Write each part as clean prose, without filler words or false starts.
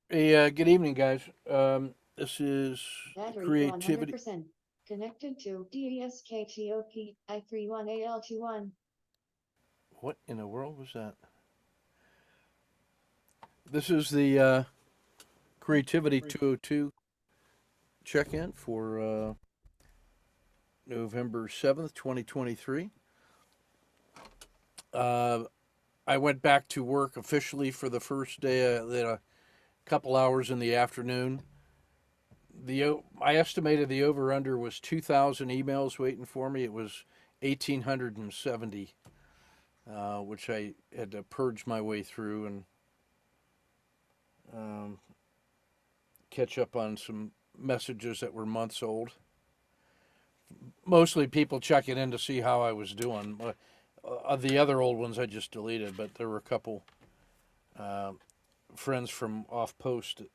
Hey, good evening, guys. This is Battery creativity. 100%. Connected to DESKTOP I31AL21. What in the world was that? This is the Creativity 202 check-in for November 7th, 2023. Uh, I went back to work officially for the first day, then a couple hours in the afternoon. I estimated the over/under was 2,000 emails waiting for me. It was 1,870. Which I had to purge my way through and um, catch up on some messages that were months old. Mostly people checking in to see how I was doing. The other old ones I just deleted, but there were a couple uh, friends from off post that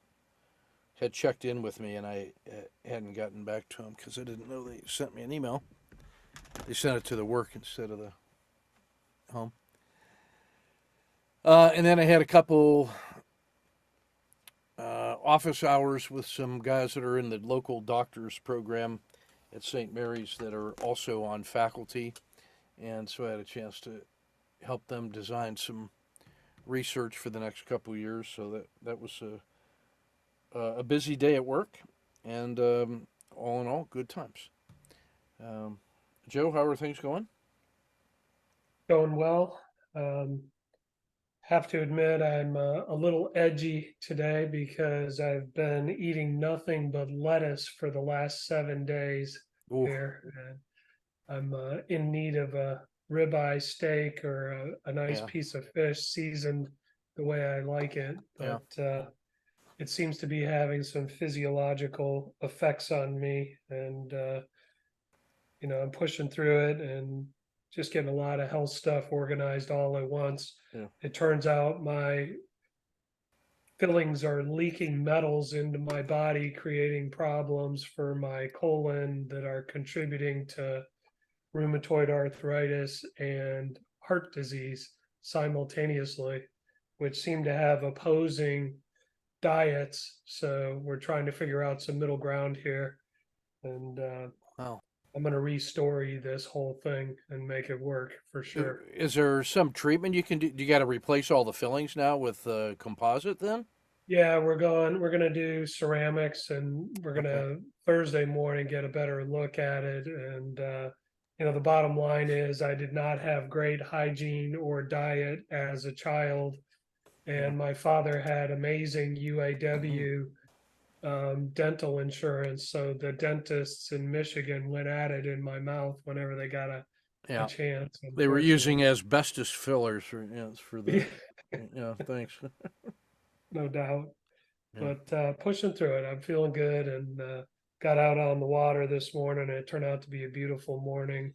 had checked in with me, and I hadn't gotten back to them because I didn't know they sent me an email. They sent it to the work instead of the home. And then I had a couple office hours with some guys that are in the local doctors program at St. Mary's that are also on faculty. And so I had a chance to help them design some research for the next couple of years. So that was a busy day at work, and all in all, good times. Um, Joe, how are things going? Going well. Um, have to admit I'm a little edgy today because I've been eating nothing but lettuce for the last 7 days Ooh, here. And I'm in need of a ribeye steak or a nice yeah, piece of fish seasoned the way I like it. yeah. But it seems to be having some physiological effects on me. And I'm pushing through it and just getting a lot of health stuff organized all at once. Yeah. It turns out my fillings are leaking metals into my body, creating problems for my colon that are contributing to rheumatoid arthritis and heart disease simultaneously, which seem to have opposing diets. So we're trying to figure out some middle ground here. And Wow. I'm going to restory this whole thing and make it work for sure. Is there some treatment you can do? Do you got to replace all the fillings now with composite then? Yeah, we're going to do ceramics, and we're going Okay. to Thursday morning get a better look at it. And, the bottom line is I did not have great hygiene or diet as a child. Yeah. And my father had amazing Hmm. UAW dental insurance. So the dentists in Michigan went at it in my mouth whenever they got a Yeah. chance, They were unfortunately. using asbestos fillers for the. Yeah. Thanks. No doubt. Yeah. But pushing through it, I'm feeling good, and got out on the water this morning. And it turned out to be a beautiful morning,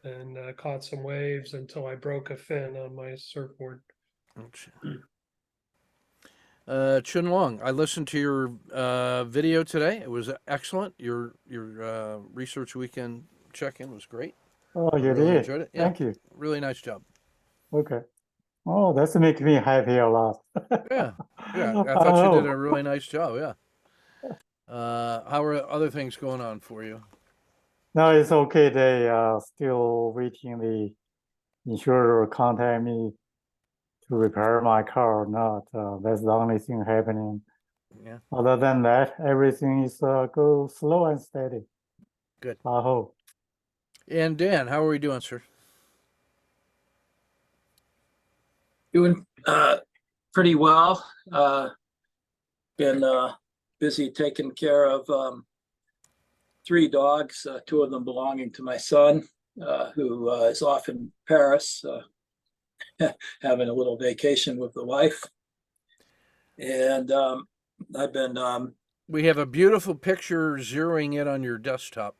and caught some waves until I broke a fin on my surfboard. Okay. Chun Long, I listened to your video today. It was excellent. Your research weekend check-in was great. Oh, I you really did. enjoyed it. Yeah, Thank you. really nice job. Okay. Oh, that's make me happy a lot. Yeah, yeah. I thought you did Oh, a really nice job. Yeah. How are other things going on for you? no, it's okay. They still waiting the insurer contact me to repair my car or not. That's the only thing happening. Yeah, Other than that, everything is go slow and steady. good. I hope. And Dan, how are we doing, sir? Doing pretty well. Been busy taking care of three dogs, two of them belonging to my son, who is off in Paris, having a little vacation with the wife. And I've been, We have a beautiful picture zeroing in on your desktop.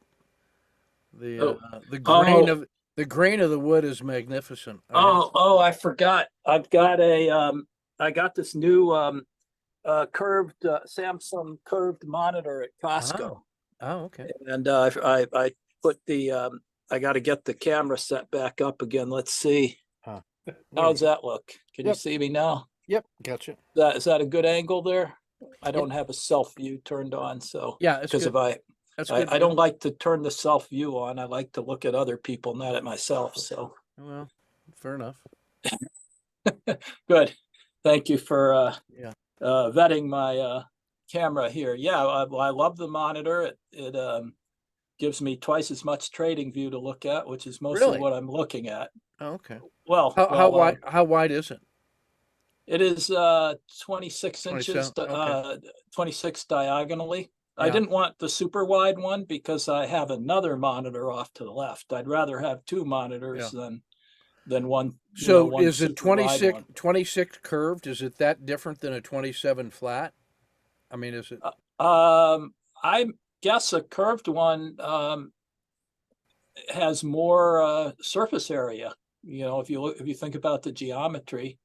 oh, The grain oh, of the wood is magnificent. I have I forgot. I got this new curved Samsung curved monitor at Costco. oh oh okay. And I put the I got to get the camera set back up again. Let's see. Huh. How's that look? Can you Yep. see me now? Yep, gotcha. Is that a good angle there? I don't have a self view turned on, so, Yeah, it's because good. That's good. I don't like to turn the self view on. I like to look at other people, not at myself, so. Well, fair enough. Good. Thank you for Yeah. vetting my camera here. Yeah, I love the monitor. It gives me twice as much trading view to look at, which is mostly Really? what I'm looking at. Oh, okay. Well, How wide is it? it is 26 inches, 27. Okay. 26 diagonally. I Yeah. didn't want the super wide one because I have another monitor off to the left. I'd rather have two monitors than one, So one is it super wide one. 26 curved? Is it that different than a 27 flat? I mean, is it? I guess a curved one has more surface area. If you think about the geometry,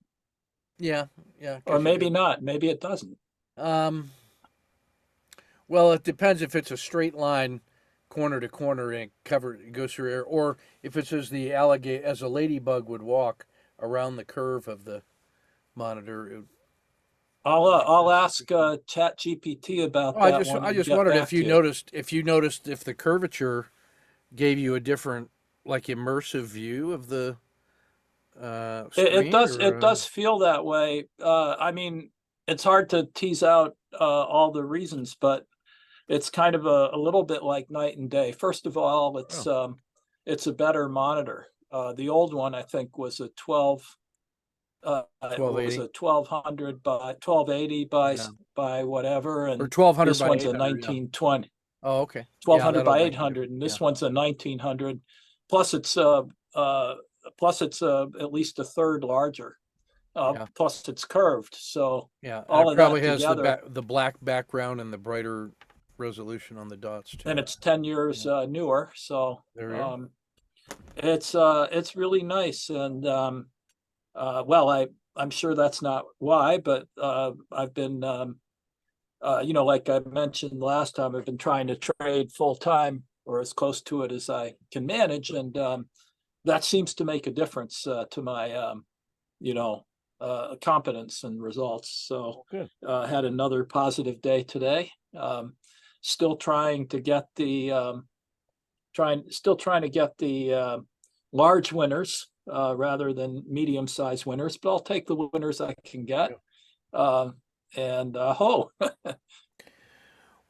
Yeah, yeah. or 'Cause maybe not. Maybe it doesn't. Um, well, it depends if it's a straight line, corner to corner, and it goes through air, or if it's as a ladybug would walk around the curve of the monitor. I'll ask Chat GPT about Oh, that one I and just get wondered back if you to you. noticed if the curvature gave you a different, like, immersive view of the It screen, does. or It does feel that way. I mean, it's hard to tease out all the reasons, but it's kind of a little bit like night and day. First of all, it's a better monitor. The old one, I think, was a 1280 a 1200 by 1280 yeah. by whatever, Or and 1200 this by one's a 800? Yeah. 1920. Oh, okay. Yeah, 1200 that'll by make a 800, difference. and Yeah. this one's a 1900. Plus, it's at least a third larger. Yeah. Plus, it's curved. So Yeah, and all it of probably that has together, the black background and the brighter resolution on the dots too. and it's 10 years Yeah. newer. So There we are. it's really nice. And well, I'm sure that's not why, but I've been like I mentioned last time, I've been trying to trade full time or as close to it as I can manage, and that seems to make a difference to my competence and results. So Good. had another positive day today. Still trying to get the large winners rather than medium-sized winners, but I'll take the winners I can get.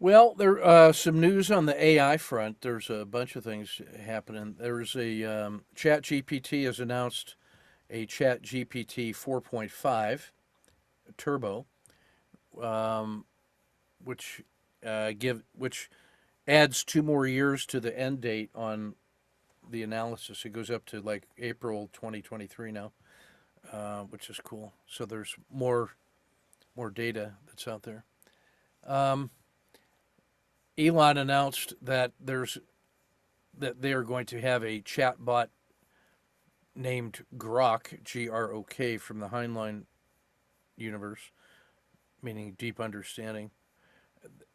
Well, there some news on the AI front. There's a bunch of things happening. There's a Chat GPT has announced a Chat GPT 4.5 Turbo, um, which which adds 2 more years to the end date on the analysis. It goes up to like April 2023 now, which is cool. So there's more data that's out there. Elon announced that they are going to have a chatbot named Grok, Grok, from the Heinlein universe, meaning deep understanding,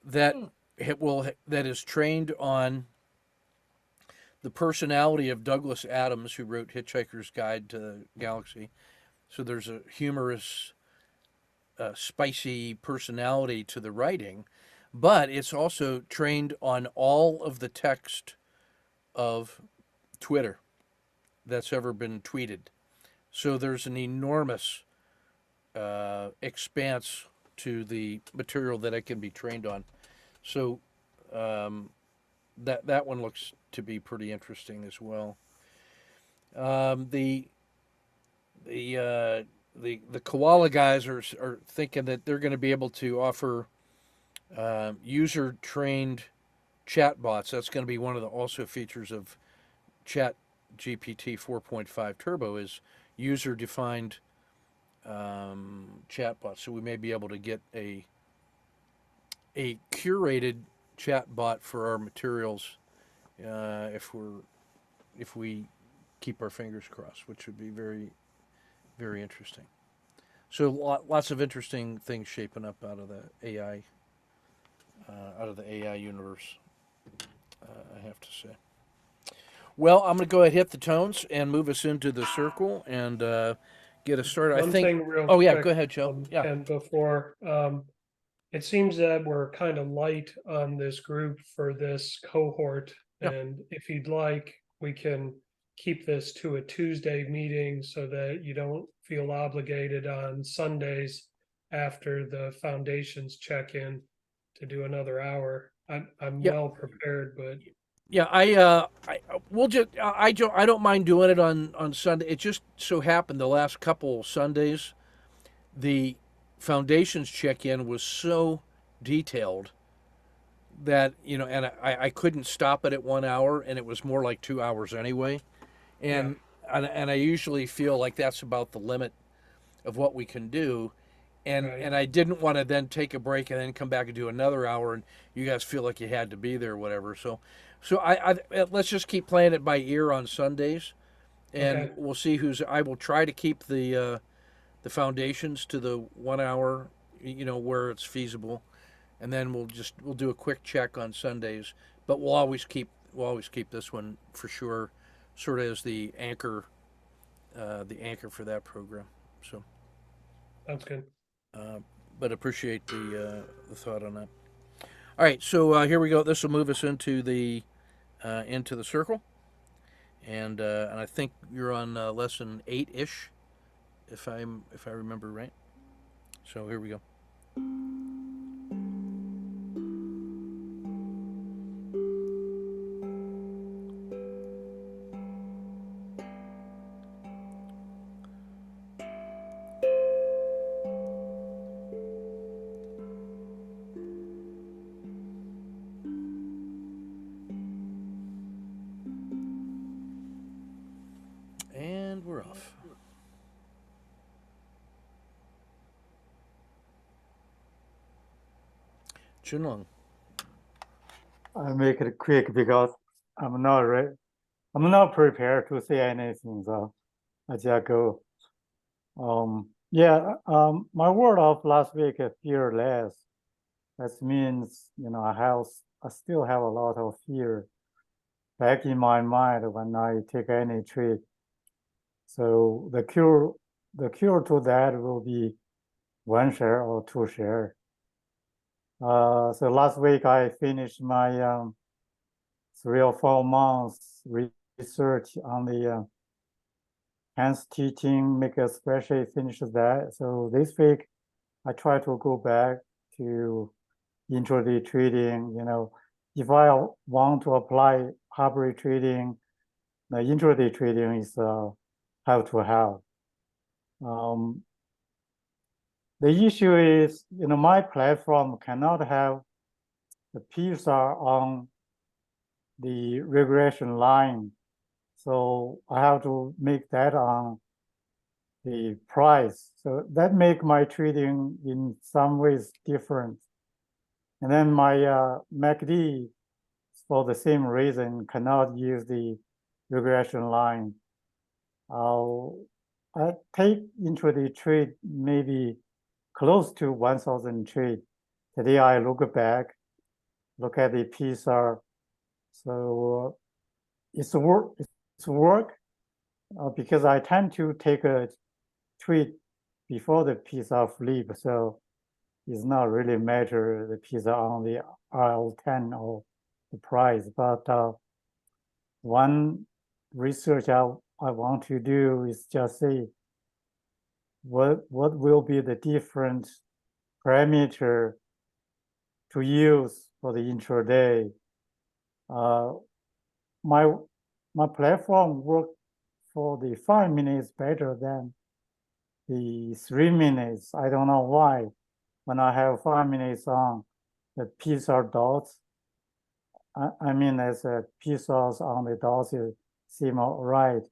that that is trained on the personality of Douglas Adams, who wrote Hitchhiker's Guide to the Galaxy. So there's a humorous, spicy personality to the writing, but it's also trained on all of the text of Twitter that's ever been tweeted. So there's an enormous expanse to the material that it can be trained on. So that one looks to be pretty interesting as well. The koala guys are thinking that they're going to be able to offer user trained chatbots. That's going to be one of the also features of Chat GPT 4.5 Turbo is user defined chatbots. So we may be able to get a curated chatbot for our materials if we keep our fingers crossed, which would be very, very interesting. So lots of interesting things shaping up out of the AI universe. I have to say. Well, I'm going to go ahead and hit the tones and move us into the circle and get us started. I One think. thing real Oh yeah, quick, go ahead, Joe. Yeah. and before, it seems that we're kind of light on this group for this cohort. Yeah. And if you'd like, we can keep this to a Tuesday meeting so that you don't feel obligated on Sundays after the foundations check in to do another hour. I'm Yeah. well prepared, but Yeah, we'll just, I don't mind doing it on Sunday. It just so happened the last couple Sundays, the foundations check-in was so detailed that, and I couldn't stop it at 1 hour, and it was more like 2 hours anyway. And I usually feel like that's about the limit of what we can do. And Right. and I didn't want to then take a break and then come back and do another hour, and you guys feel like you had to be there or whatever. So I let's just keep playing it by ear on Sundays, and Okay. we'll see who's. I will try to keep the foundations to the 1 hour, where it's feasible, and then we'll do a quick check on Sundays. But we'll always keep this one for sure, sort of as the anchor for that program. So. Sounds good. But appreciate the thought on that. All right, so here we go. This will move us into the circle, and I think you're on lesson 8-ish, if I remember right. So here we go. And we're off. Chunlong. I make it quick because I'm not prepared to say anything, so I just go. My word of last week is fearless. That means, I still have a lot of fear back in my mind when I take any trip. So the cure to that will be 1 share or 2 share. So last week I finished my 3 or 4 months research on the hands teaching, make a spreadsheet, finish that. So this week I try to go back to intraday trading. If I want to apply hybrid trading, the intraday trading is have to have. The issue is, my platform cannot have the PSR on the regression line. So I have to make that on the price. So that make my trading in some ways different. And then my MACD, for the same reason, cannot use the regression line. I take intraday trade maybe close to 1,000 trade. Today I look at the PSR. So it's work because I tend to take a trade before the PSR flip. So it's not really measure the PSR on the RL10 or the price. But one research I want to do is just say what will be the different parameter to use for the intraday. My platform worked for the 5 minutes better than the 3 minutes. I don't know why. When I have 5 minutes on, the PSR dots, I mean, as a PSRs on the dots seem all right.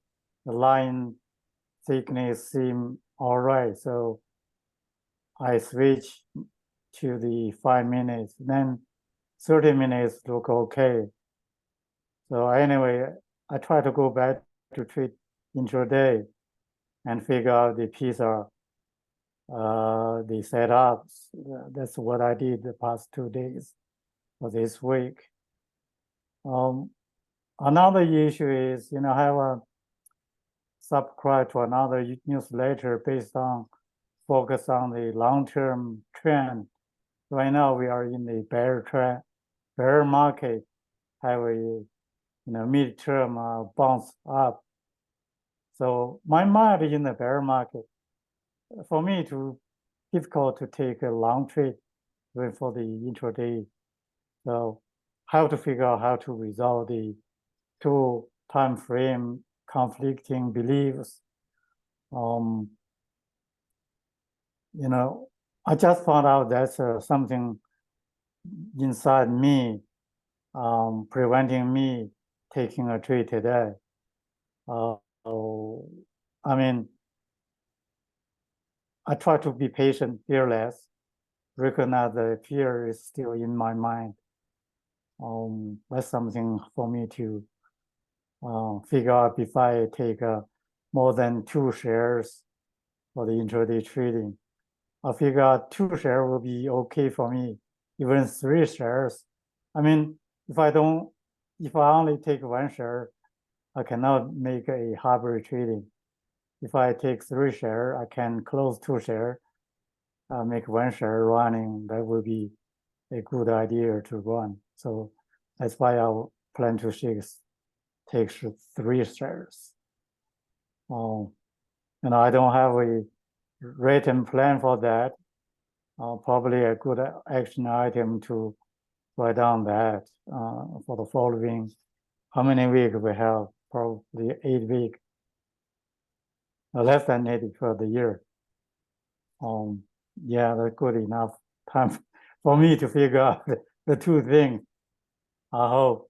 The line thickness seem all right. So I switch to the 5 minutes. Then 30 minutes look okay. So anyway, I try to go back to trade intraday and figure out the PSR, the setups. That's what I did the past 2 days for this week. Another issue is, I have subscribe to another newsletter based on focus on the long-term trend. Right now, we are in the bear market, have a midterm bounce up. So my mind in the bear market, for me, to difficult to take a long trade even for the intraday. So how to figure out how to resolve the two time frame conflicting beliefs. I just found out that's something inside me preventing me taking a trade today. I mean, I try to be patient, fearless, recognize the fear is still in my mind. That's something for me to figure out if I take more than 2 shares for the intraday trading. I figure out 2 shares will be okay for me, even 3 shares. I mean, if I only take 1 share, I cannot make a hybrid trading. If I take 3 shares, I can close 2 shares, make 1 share running. That will be a good idea to run. So that's why I plan to take 3 shares. I don't have a written plan for that. Probably a good action item to write down that for the following. How many weeks we have? Probably 8 weeks. Less than 8 for the year. Yeah, that's good enough time for me to figure out the 2 things. I hope.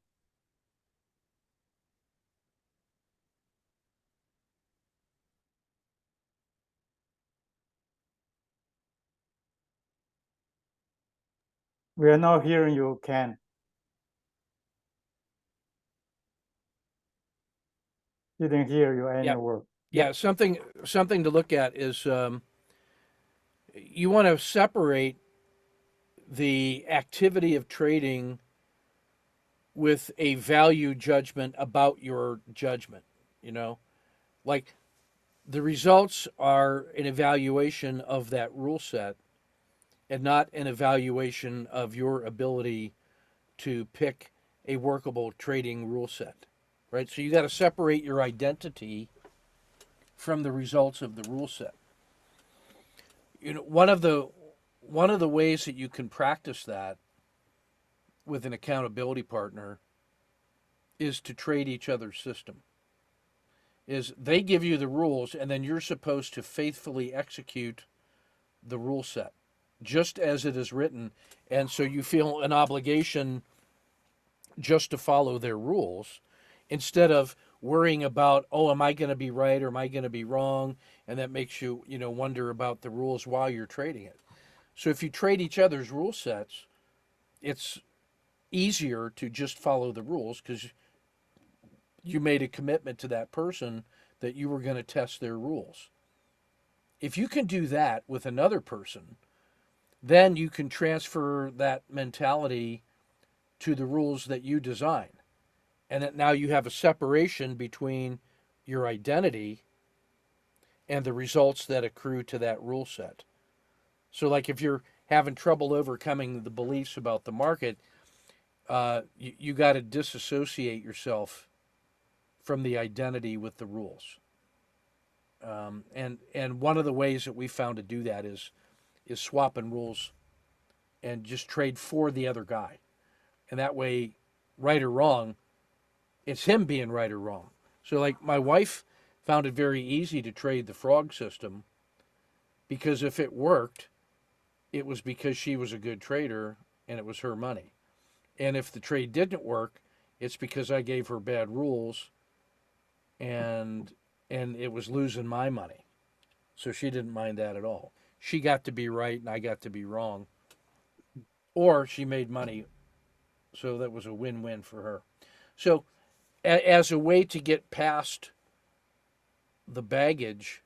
We are not hearing you, Ken. Didn't hear you any word. Yeah, something to look at is you want to separate the activity of trading with a value judgment about your judgment. Like the results are an evaluation of that rule set and not an evaluation of your ability to pick a workable trading rule set, right? So you got to separate your identity from the results of the rule set. One of the ways that you can practice that with an accountability partner is to trade each other's system. Is they give you the rules and then you're supposed to faithfully execute the rule set just as it is written, and so you feel an obligation just to follow their rules instead of worrying about, oh, am I going to be right or am I going to be wrong? And that makes you, wonder about the rules while you're trading it. So if you trade each other's rule sets, it's easier to just follow the rules because you made a commitment to that person that you were going to test their rules. If you can do that with another person, then you can transfer that mentality to the rules that you design. And that now you have a separation between your identity and the results that accrue to that rule set. So, like if you're having trouble overcoming the beliefs about the market, you got to disassociate yourself from the identity with the rules. And one of the ways that we found to do that is swapping rules and just trade for the other guy. And that way, right or wrong, it's him being right or wrong. So like my wife found it very easy to trade the frog system because if it worked, it was because she was a good trader and it was her money. And if the trade didn't work, it's because I gave her bad rules and it was losing my money. So she didn't mind that at all. She got to be right and I got to be wrong. Or she made money. So that was a win-win for her. So as a way to get past the baggage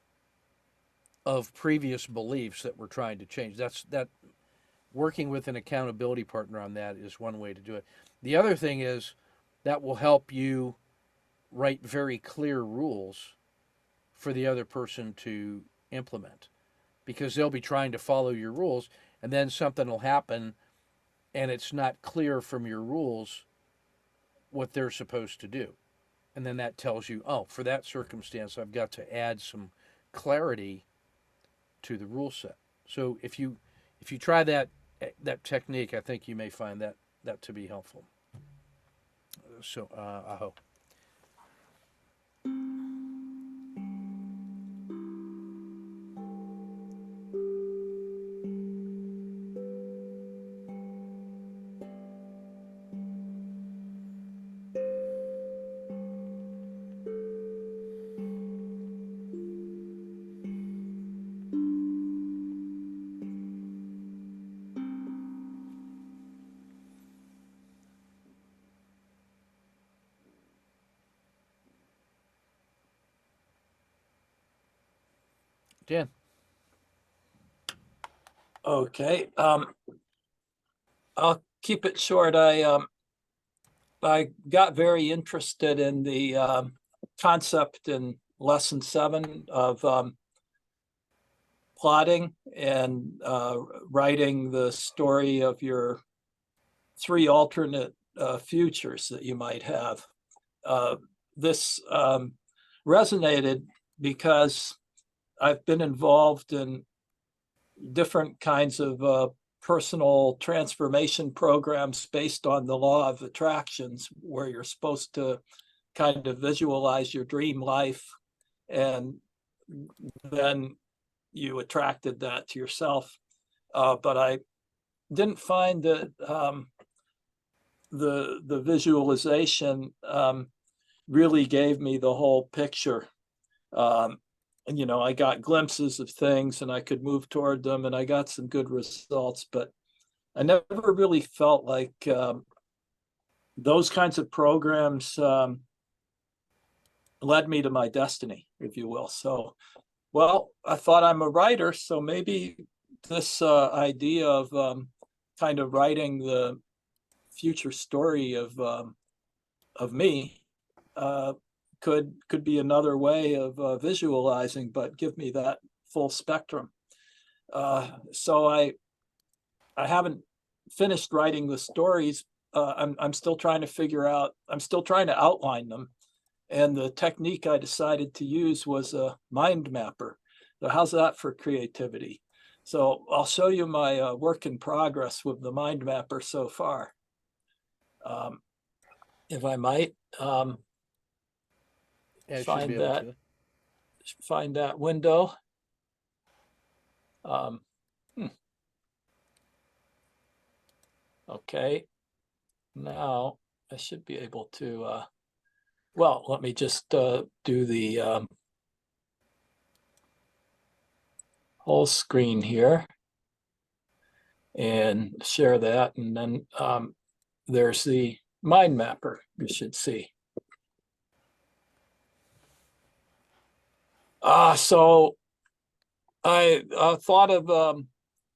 of previous beliefs that we're trying to change, that working with an accountability partner on that is one way to do it. The other thing is that will help you write very clear rules for the other person to implement, because they'll be trying to follow your rules, and then something will happen and it's not clear from your rules what they're supposed to do. And then that tells you, oh, for that circumstance, I've got to add some clarity to the rule set. So if you try that technique, I think you may find that to be helpful. So aho. Dan. Okay, I'll keep it short. I got very interested in the concept in lesson 7 of plotting and writing the story of your 3 alternate futures that you might have. This resonated because I've been involved in different kinds of personal transformation programs based on the law of attractions, where you're supposed to kind of visualize your dream life, and then you attracted that to yourself. But I didn't find that the visualization really gave me the whole picture. And, I got glimpses of things and I could move toward them, and I got some good results, but I never really felt like those kinds of programs led me to my destiny, if you will. So, well, I thought I'm a writer, so maybe this idea of kind of writing the future story of me could be another way of visualizing, but give me that full spectrum. So I haven't finished writing the stories. I'm still trying to figure out. I'm still trying to outline them, and the technique I decided to use was a mind mapper. So how's that for creativity? So I'll show you my work in progress with the mind mapper so far, if I might. Yeah, Find that window. Okay, now I should be able to, well, let me just do the whole screen here and share that, and then there's the mind mapper you should see. So I thought of,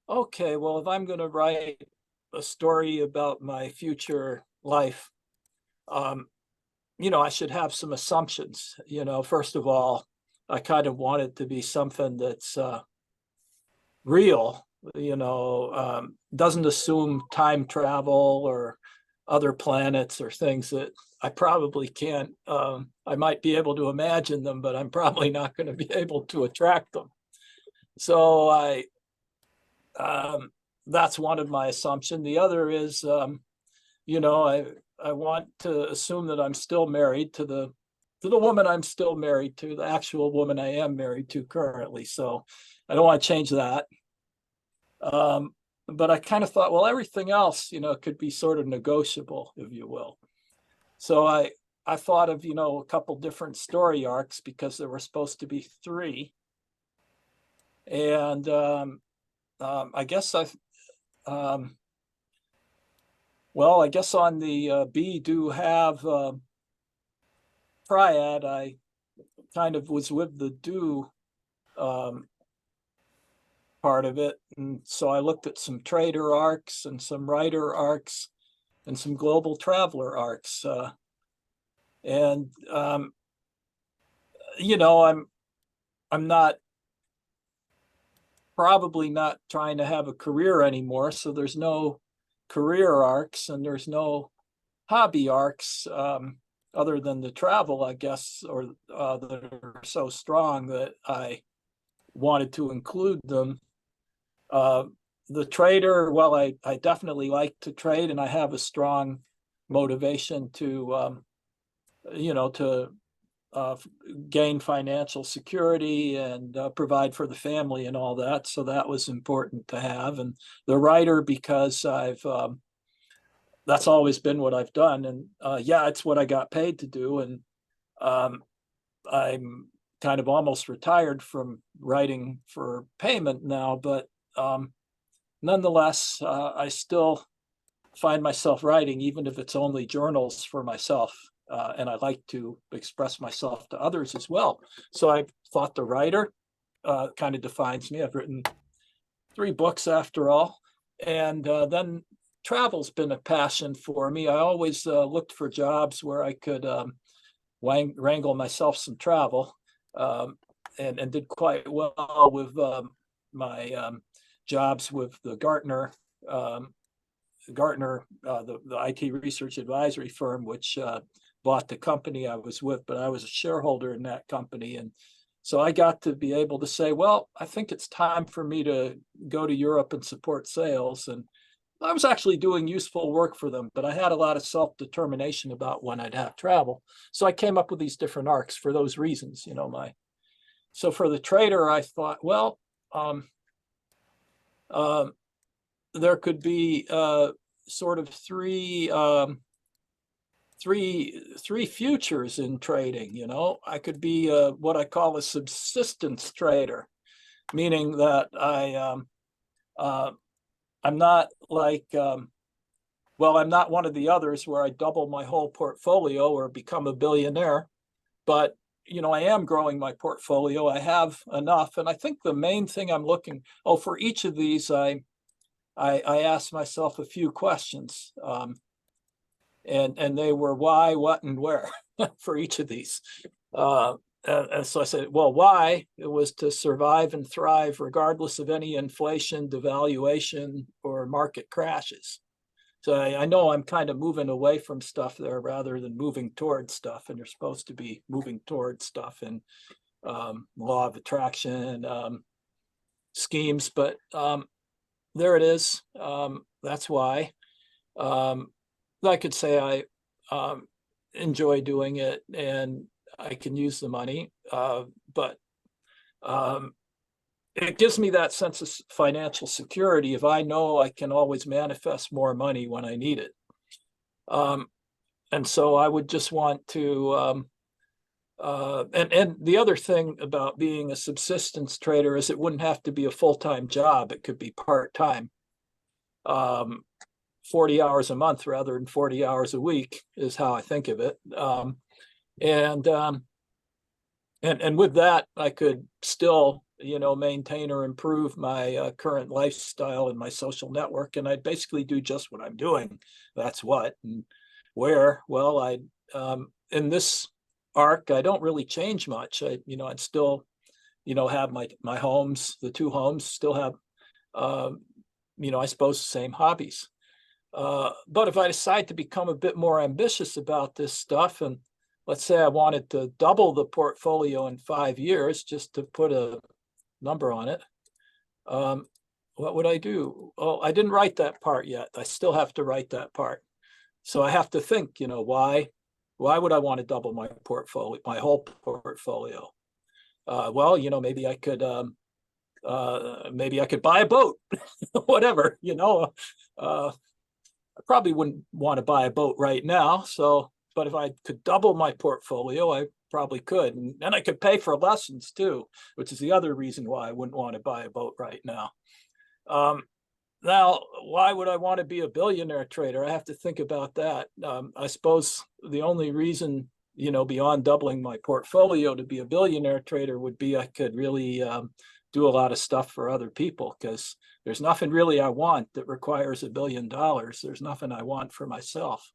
okay, well, if I'm going to write a story about my future life, I should have some assumptions. First of all, I kind of want it to be something that's real, doesn't assume time travel or other planets or things that I probably can't. I might be able to imagine them, but I'm probably not going to be able to attract them. So that's one of my assumptions. The other is, I want to assume that I'm still married to the woman I'm still married to, the actual woman I am married to currently. So I don't want to change that. But I kind of thought, well, everything else, could be sort of negotiable, if you will. So I thought of, a couple different story arcs, because there were supposed to be 3. And I guess well, I guess on the be, do, have triad, I kind of was with the do part of it. And so I looked at some trader arcs and some writer arcs and some global traveler arcs. And, I'm I'm not probably not trying to have a career anymore. So there's no career arcs and there's no hobby arcs other than the travel, I guess, or that are so strong that I wanted to include them. The trader, well, I definitely like to trade, and I have a strong motivation to, to gain financial security and provide for the family and all that. So that was important to have. And the writer, because that's always been what I've done. And yeah, it's what I got paid to do. And I'm kind of almost retired from writing for payment now, but nonetheless, I still find myself writing, even if it's only journals for myself. And I like to express myself to others as well. So I thought the writer kind of defines me. I've written 3 books after all. And then travel's been a passion for me. I always looked for jobs where I could wrangle myself some travel, and did quite well with my jobs with the Gartner, the IT research advisory firm, which bought the company I was with, but I was a shareholder in that company. And so I got to be able to say, well, I think it's time for me to go to Europe and support sales. And I was actually doing useful work for them, but I had a lot of self-determination about when I'd have travel. So I came up with these different arcs for those reasons, so for the trader, I thought, well, there could be sort of three futures in trading. I could be what I call a subsistence trader, meaning that I'm not like, I'm not one of the others where I double my whole portfolio or become a billionaire, but I am growing my portfolio. I have enough, and I think the main thing I'm looking for each of these, I asked myself a few questions, and they were why, what, and where for each of these. And so I said, well, why? It was to survive and thrive regardless of any inflation, devaluation, or market crashes. So I know I'm kind of moving away from stuff there rather than moving towards stuff, and you're supposed to be moving towards stuff and law of attraction schemes, but there it is. That's why. I could say I enjoy doing it and I can use the money, but it gives me that sense of financial security if I know I can always manifest more money when I need it. And so I would just want to, and the other thing about being a subsistence trader is it wouldn't have to be a full-time job. It could be part-time, 40 hours a month rather than 40 hours a week is how I think of it. And with that, I could still, maintain or improve my current lifestyle and my social network. And I'd basically do just what I'm doing. That's what and where. Well, in this arc, I don't really change much. I'd still, have my homes, the 2 homes, still have, I suppose the same hobbies. But if I decide to become a bit more ambitious about this stuff, and let's say I wanted to double the portfolio in 5 years, just to put a number on it, what would I do? Oh, I didn't write that part yet. I still have to write that part. So I have to think, why would I want to double my portfolio, my whole portfolio? Well, maybe I could buy a boat, whatever, I probably wouldn't want to buy a boat right now. But if I could double my portfolio, I probably could. And then I could pay for lessons too, which is the other reason why I wouldn't want to buy a boat right now. Now, why would I want to be a billionaire trader? I have to think about that. I suppose the only reason, beyond doubling my portfolio to be a billionaire trader would be I could really do a lot of stuff for other people, because there's nothing really I want that requires $1 billion. There's nothing I want for myself.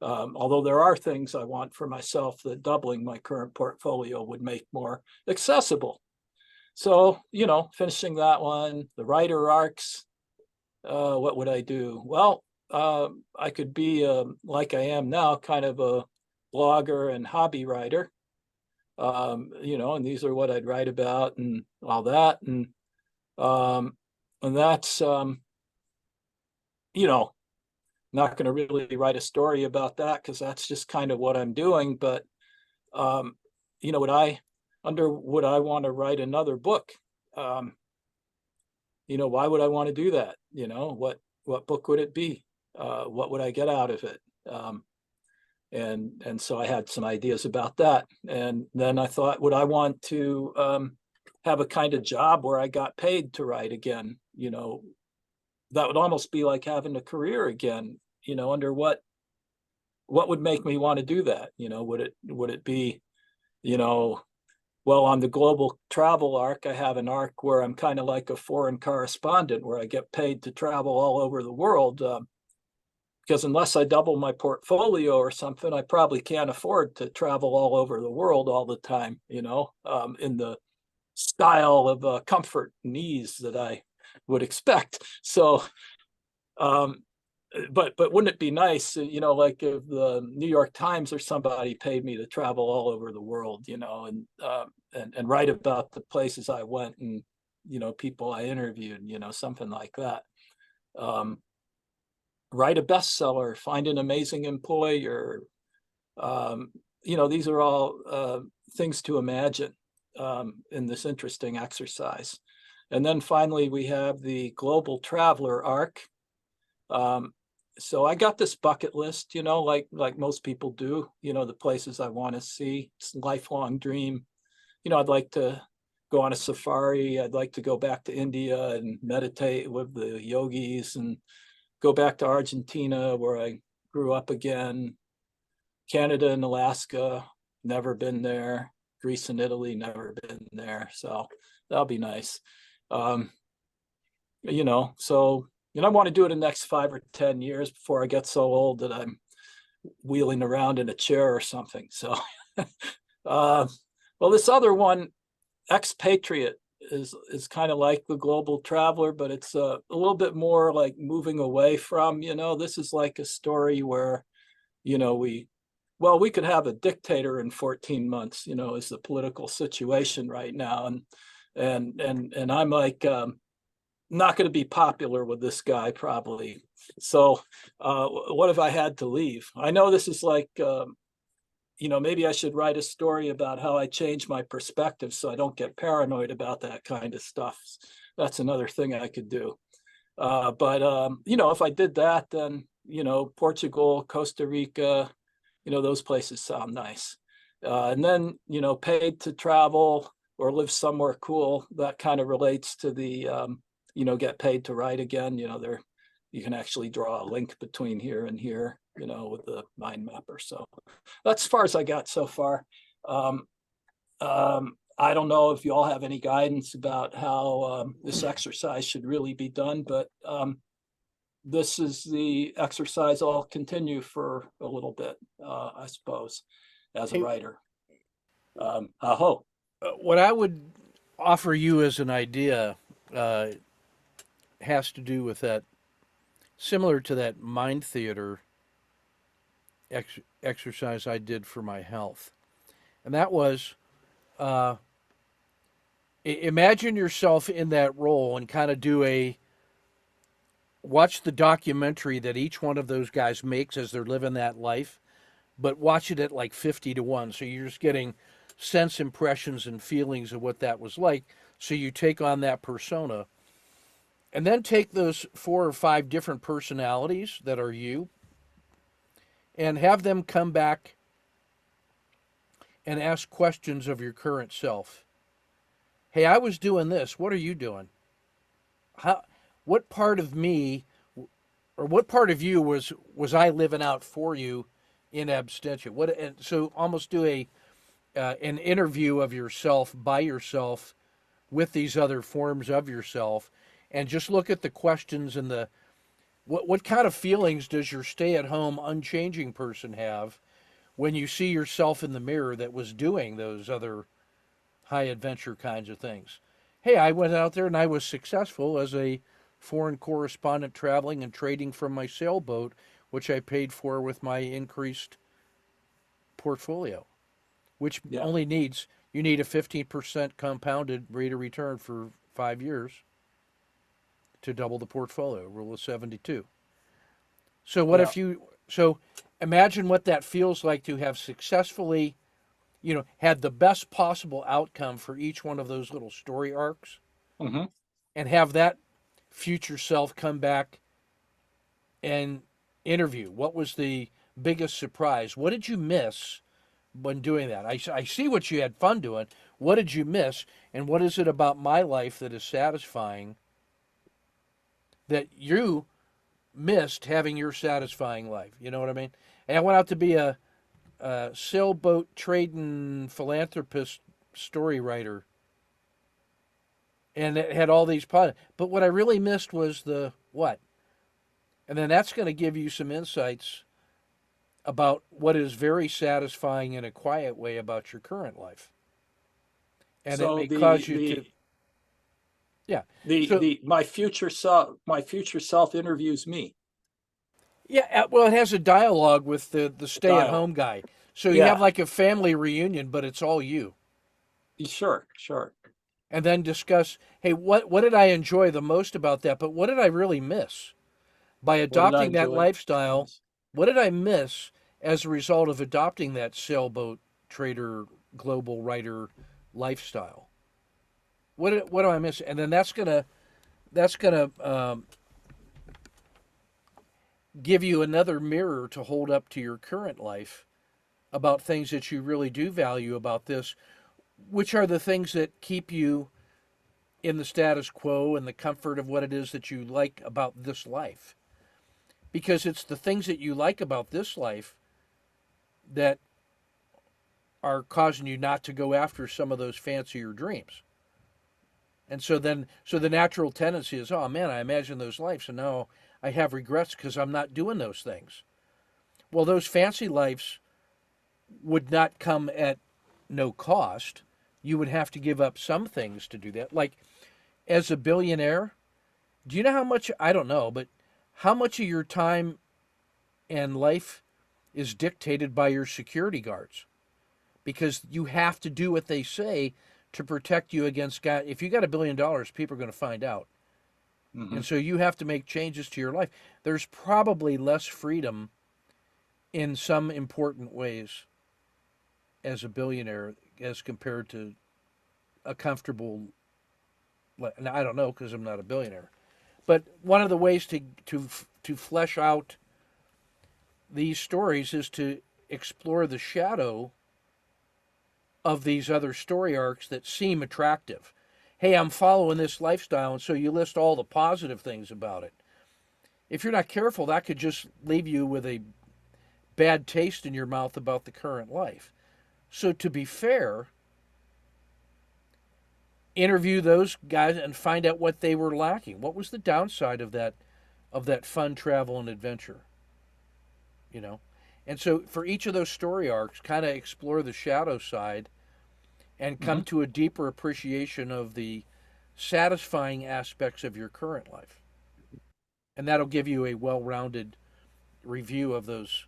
Although there are things I want for myself that doubling my current portfolio would make more accessible. So, finishing that one, the writer arcs, what would I do? Well, I could be, like I am now, kind of a blogger and hobby writer. And these are what I'd write about and all that. And that's, not going to really write a story about that because that's just kind of what I'm doing. But, would I want to write another book? Why would I want to do that? What book would it be? What would I get out of it? And so I had some ideas about that. And then I thought, would I want to have a kind of job where I got paid to write again? That would almost be like having a career again. Under what would make me want to do that? Would it be, well, on the global travel arc, I have an arc where I'm kind of like a foreign correspondent where I get paid to travel all over the world. Because unless I double my portfolio or something, I probably can't afford to travel all over the world all the time, in the style of comfort and ease that I would expect. So, but wouldn't it be nice, like if the New York Times or somebody paid me to travel all over the world, and write about the places I went and, people I interviewed, something like that. Write a bestseller, find an amazing employer. These are all things to imagine in this interesting exercise. And then finally, we have the global traveler arc. So I got this bucket list, like most people do, the places I want to see. It's a lifelong dream. I'd like to go on a safari. I'd like to go back to India and meditate with the yogis and go back to Argentina where I grew up again. Canada and Alaska, never been there. Greece and Italy, never been there. So that'll be nice. I want to do it in the next 5 or 10 years before I get so old that I'm wheeling around in a chair or something. So, well, this other one, expatriate, is kind of like the global traveler, but it's a little bit more like moving away from, this is like a story where, we could have a dictator in 14 months, is the political situation right now. And I'm like, not going to be popular with this guy probably. So what if I had to leave? I know this is like, maybe I should write a story about how I change my perspective so I don't get paranoid about that kind of stuff. That's another thing I could do. But if I did that, then, Portugal, Costa Rica, those places sound nice. And then, paid to travel or live somewhere cool, that kind of relates to the, get paid to write again. You can actually draw a link between here and here, with the mind mapper. So that's as far as I got so far. I don't know if you all have any guidance about how this exercise should really be done, but this is the exercise I'll continue for a little bit, I suppose, as a writer. Aho. What I would offer you as an idea has to do with that, similar to that mind theater exercise I did for my health. And that was imagine yourself in that role and kind of watch the documentary that each one of those guys makes as they're living that life, but watch it at like 50 to 1. So you're just getting sense impressions and feelings of what that was like. So you take on that persona and then take those 4 or 5 different personalities that are you and have them come back and ask questions of your current self. Hey, I was doing this. What are you doing? What part of me or what part of you was I living out for you in absentia? And so almost do an interview of yourself by yourself with these other forms of yourself, and just look at the questions and what kind of feelings does your stay-at-home unchanging person have when you see yourself in the mirror that was doing those other high adventure kinds of things. hey, I went out there and I was successful as a foreign correspondent traveling and trading from my sailboat, which I paid for with my increased portfolio, which Yeah. only needs, you need a 15% compounded rate of return for 5 years to double the portfolio, rule of 72. So what Yeah. if you, so imagine what that feels like to have successfully, had the best possible outcome for each one of those little story arcs, Hmm. and have that future self come back and interview. What was the biggest surprise? What did you miss when doing that? I see what you had fun doing. What did you miss? And what is it about my life that is satisfying that you missed having your satisfying life? You know what I mean? And I went out to be a sailboat trading philanthropist story writer, and it had all these but what I really missed was the what, and then that's going to give you some insights about what is very satisfying in a quiet way about your current life, and it So may cause you to, yeah. So my future self interviews me. yeah, well, it has a dialogue with the stay at home Dialogue. guy, so you have Yeah. like a family reunion, but it's all you. Sure. Sure. And then discuss, hey, what did I enjoy the most about that, but what did I really miss by What did I adopting that enjoy? lifestyle? Yes. What did I miss as a result of adopting that sailboat trader global writer lifestyle? What do I miss? And then that's gonna give you another mirror to hold up to your current life about things that you really do value about this, which are the things that keep you in the status quo and the comfort of what it is that you like about this life. Because it's the things that you like about this life that are causing you not to go after some of those fancier dreams. And so the natural tendency is, oh man, I imagine those lives, and now I have regrets because I'm not doing those things. Well, those fancy lives would not come at no cost. You would have to give up some things to do that. Like as a billionaire, do you know how much, I don't know, but how much of your time and life is dictated by your security guards? Because you have to do what they say to protect you against God. If you got $1 billion, people are going to find out. Hmm. And so you have to make changes to your life. There's probably less freedom in some important ways as a billionaire as compared to a comfortable, and I don't know because I'm not a billionaire. But one of the ways to flesh out these stories is to explore the shadow of these other story arcs that seem attractive. Hey, I'm following this lifestyle, and so you list all the positive things about it. If you're not careful, that could just leave you with a bad taste in your mouth about the current life. So, to be fair, interview those guys and find out what they were lacking. What was the downside of that fun travel and adventure? You know, and so for each of those story arcs, kind of explore the shadow side and Hmm. come to a deeper appreciation of the satisfying aspects of your current life. And that'll give you a well-rounded review of those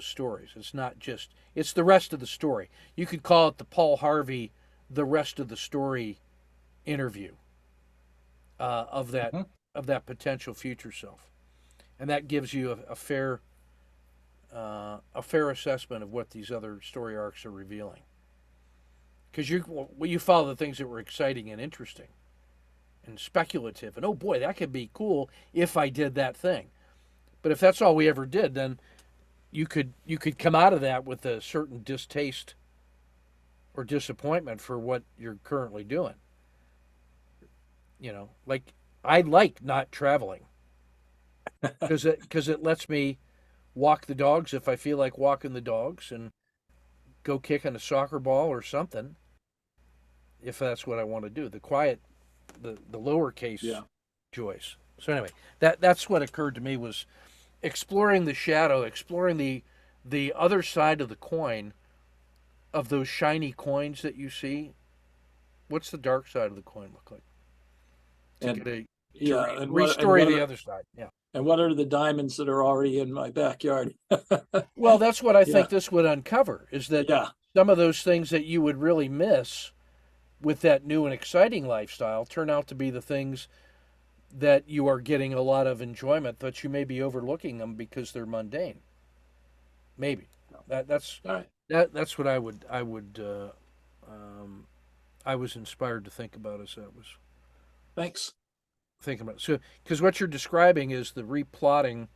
stories. It's not just, it's the rest of the story. You could call it the Paul Harvey the rest of the story interview of that Hmm. potential future self. And that gives you a fair assessment of what these other story arcs are revealing. Because you follow the things that were exciting and interesting and speculative, and oh boy, that could be cool if I did that thing. But if that's all we ever did, then you could come out of that with a certain distaste or disappointment for what you're currently doing. Like I like not traveling because it lets me walk the dogs if I feel like walking the dogs and go kicking a soccer ball or something if that's what I want to do. The quiet, the lowercase Yeah. joys. So anyway, that's what occurred to me was exploring the shadow, exploring the other side of the coin of those shiny coins that you see. what's the dark side of the coin look like? To And get a yeah, restory the other side. Yeah. and what are the diamonds that are already in my backyard? Well, that's what I Yeah, think this would uncover is that yeah, some of those things that you would really miss with that new and exciting lifestyle turn out to be the things that you are getting a lot of enjoyment, but you may be overlooking them because they're mundane. Maybe that's all right, that's what I was inspired to think about as I was thanks. thinking about it. So because what you're describing is the replotting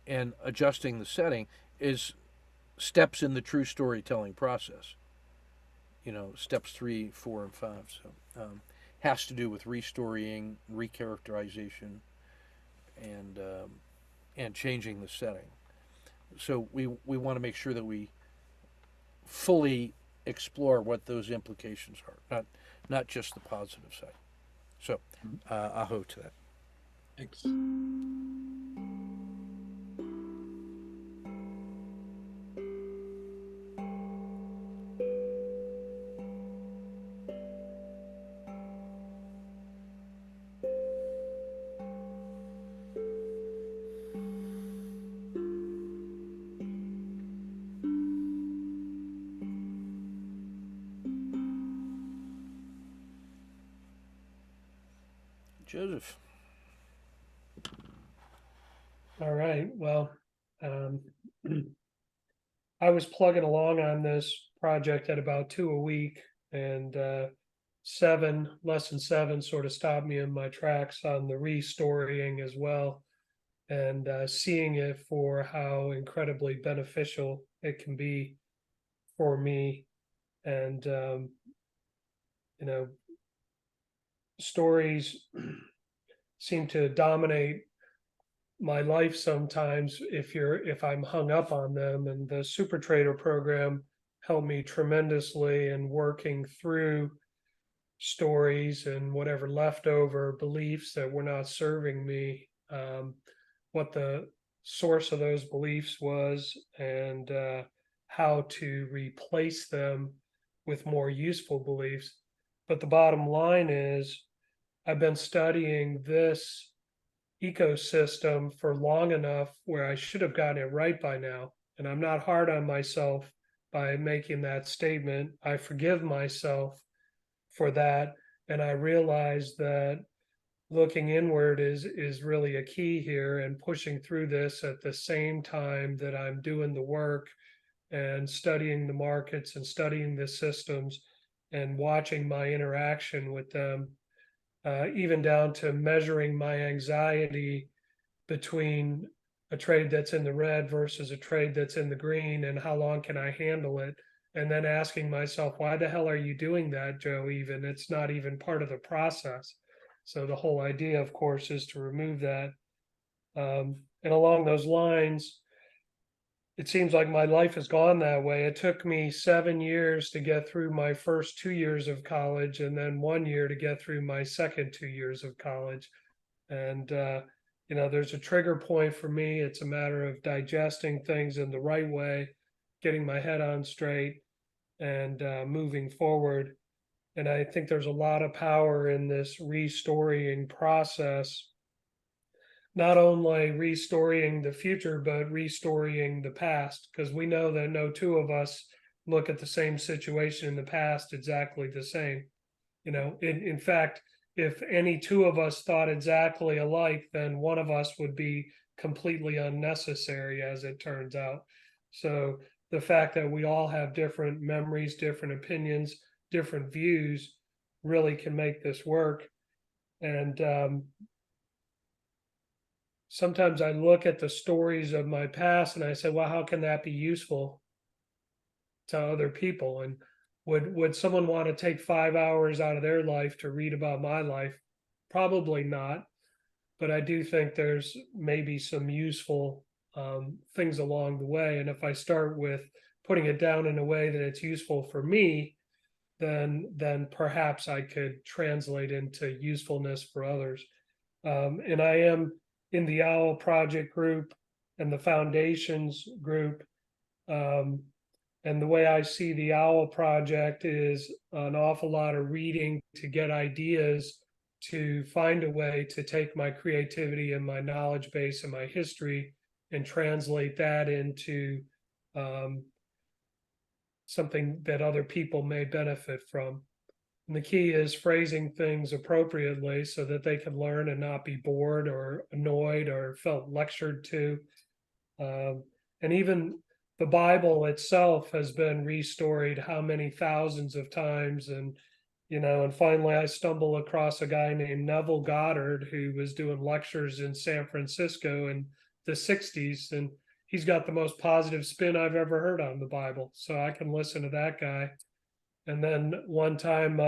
and adjusting the setting is steps in the true storytelling process. You know, steps 3, 4, and 5. So has to do with restorying, recharacterization, and changing the setting. So we want to make sure that we fully explore what those implications are, not just the positive side. So aho to that. Thanks. Joseph. All right, well, um, I was plugging along on this project at about 2 a week, and lesson 7 sort of stopped me in my tracks on the restorying as well, and seeing it for how incredibly beneficial it can be for me. And you know, stories seem to dominate my life sometimes if I'm hung up on them, and the Super Trader program helped me tremendously in working through stories and whatever leftover beliefs that were not serving me, what the source of those beliefs was, and how to replace them with more useful beliefs. But the bottom line is, I've been studying this ecosystem for long enough where I should have gotten it right by now. And I'm not hard on myself by making that statement. I forgive myself for that. And I realize that looking inward is really a key here, and pushing through this at the same time that I'm doing the work and studying the markets and studying the systems and watching my interaction with them, even down to measuring my anxiety between a trade that's in the red versus a trade that's in the green, and how long can I handle it? And then asking myself, why the hell are you doing that, Joe? Even it's not even part of the process. So the whole idea, of course, is to remove that. And along those lines, it seems like my life has gone that way. It took me 7 years to get through my first 2 years of college, and then 1 year to get through my second 2 years of college. And there's a trigger point for me. It's a matter of digesting things in the right way, getting my head on straight, and moving forward. And I think there's a lot of power in this restorying process, not only restorying the future, but restorying the past, because we know that no two of us look at the same situation in the past exactly the same. In fact, if any two of us thought exactly alike, then one of us would be completely unnecessary, as it turns out. So the fact that we all have different memories, different opinions, different views really can make this work. And sometimes I look at the stories of my past and I say, well, how can that be useful to other people? And would someone want to take 5 hours out of their life to read about my life? Probably not. But I do think there's maybe some useful things along the way. And if I start with putting it down in a way that it's useful for me, then perhaps I could translate into usefulness for others. And I am in the OWL project group and the foundations group. And the way I see the OWL project is an awful lot of reading to get ideas, to find a way to take my creativity and my knowledge base and my history and translate that into something that other people may benefit from. And the key is phrasing things appropriately so that they can learn and not be bored or annoyed or felt lectured to. And even the Bible itself has been restoried how many thousands of times. And, and finally I stumble across a guy named Neville Goddard who was doing lectures in San Francisco in the 60s. And he's got the most positive spin I've ever heard on the Bible. So I can listen to that guy. And then one time,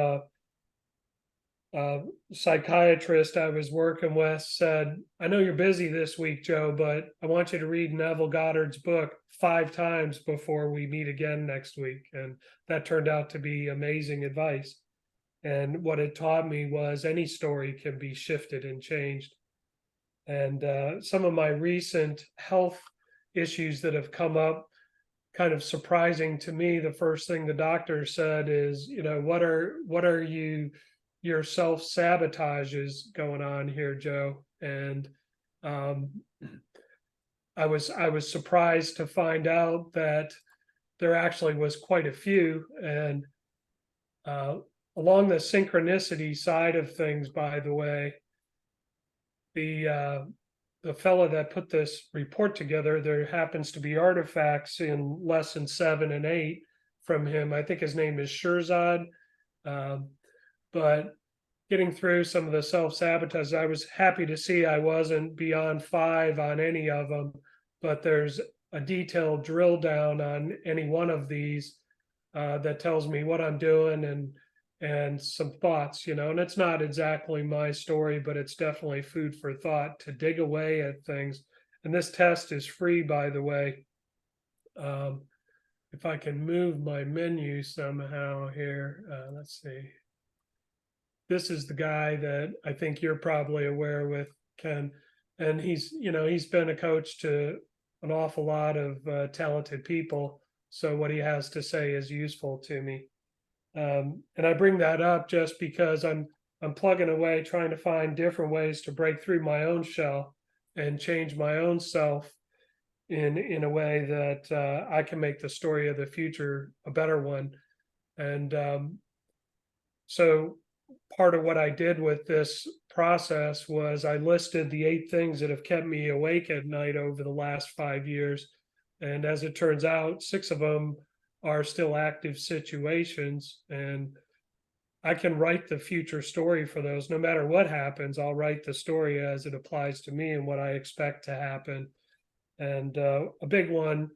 psychiatrist I was working with said, I know you're busy this week, Joe, but I want you to read Neville Goddard's book 5 times before we meet again next week. And that turned out to be amazing advice. And what it taught me was any story can be shifted and changed. And some of my recent health issues that have come up, kind of surprising to me, the first thing the doctor said is, what are your self-sabotages going on here, Joe? And I was surprised to find out that there actually was quite a few. And along the synchronicity side of things, by the way, the fellow that put this report together, there happens to be artifacts in lesson 7 and 8 from him. I think his name is Shirzad. But getting through some of the self-sabotage, I was happy to see I wasn't beyond 5 on any of them, but there's a detailed drill down on any one of these that tells me what I'm doing and some thoughts, and it's not exactly my story, but it's definitely food for thought to dig away at things. And this test is free, by the way. If I can move my menu somehow here, let's see. This is the guy that I think you're probably aware with, Ken. And he's been a coach to an awful lot of talented people. So what he has to say is useful to me. And I bring that up just because I'm plugging away, trying to find different ways to break through my own shell and change my own self in a way that I can make the story of the future a better one. And so part of what I did with this process was I listed the 8 things that have kept me awake at night over the last 5 years. And as it turns out, 6 of them are still active situations, and I can write the future story for those. No matter what happens, I'll write the story as it applies to me and what I expect to happen. And a big one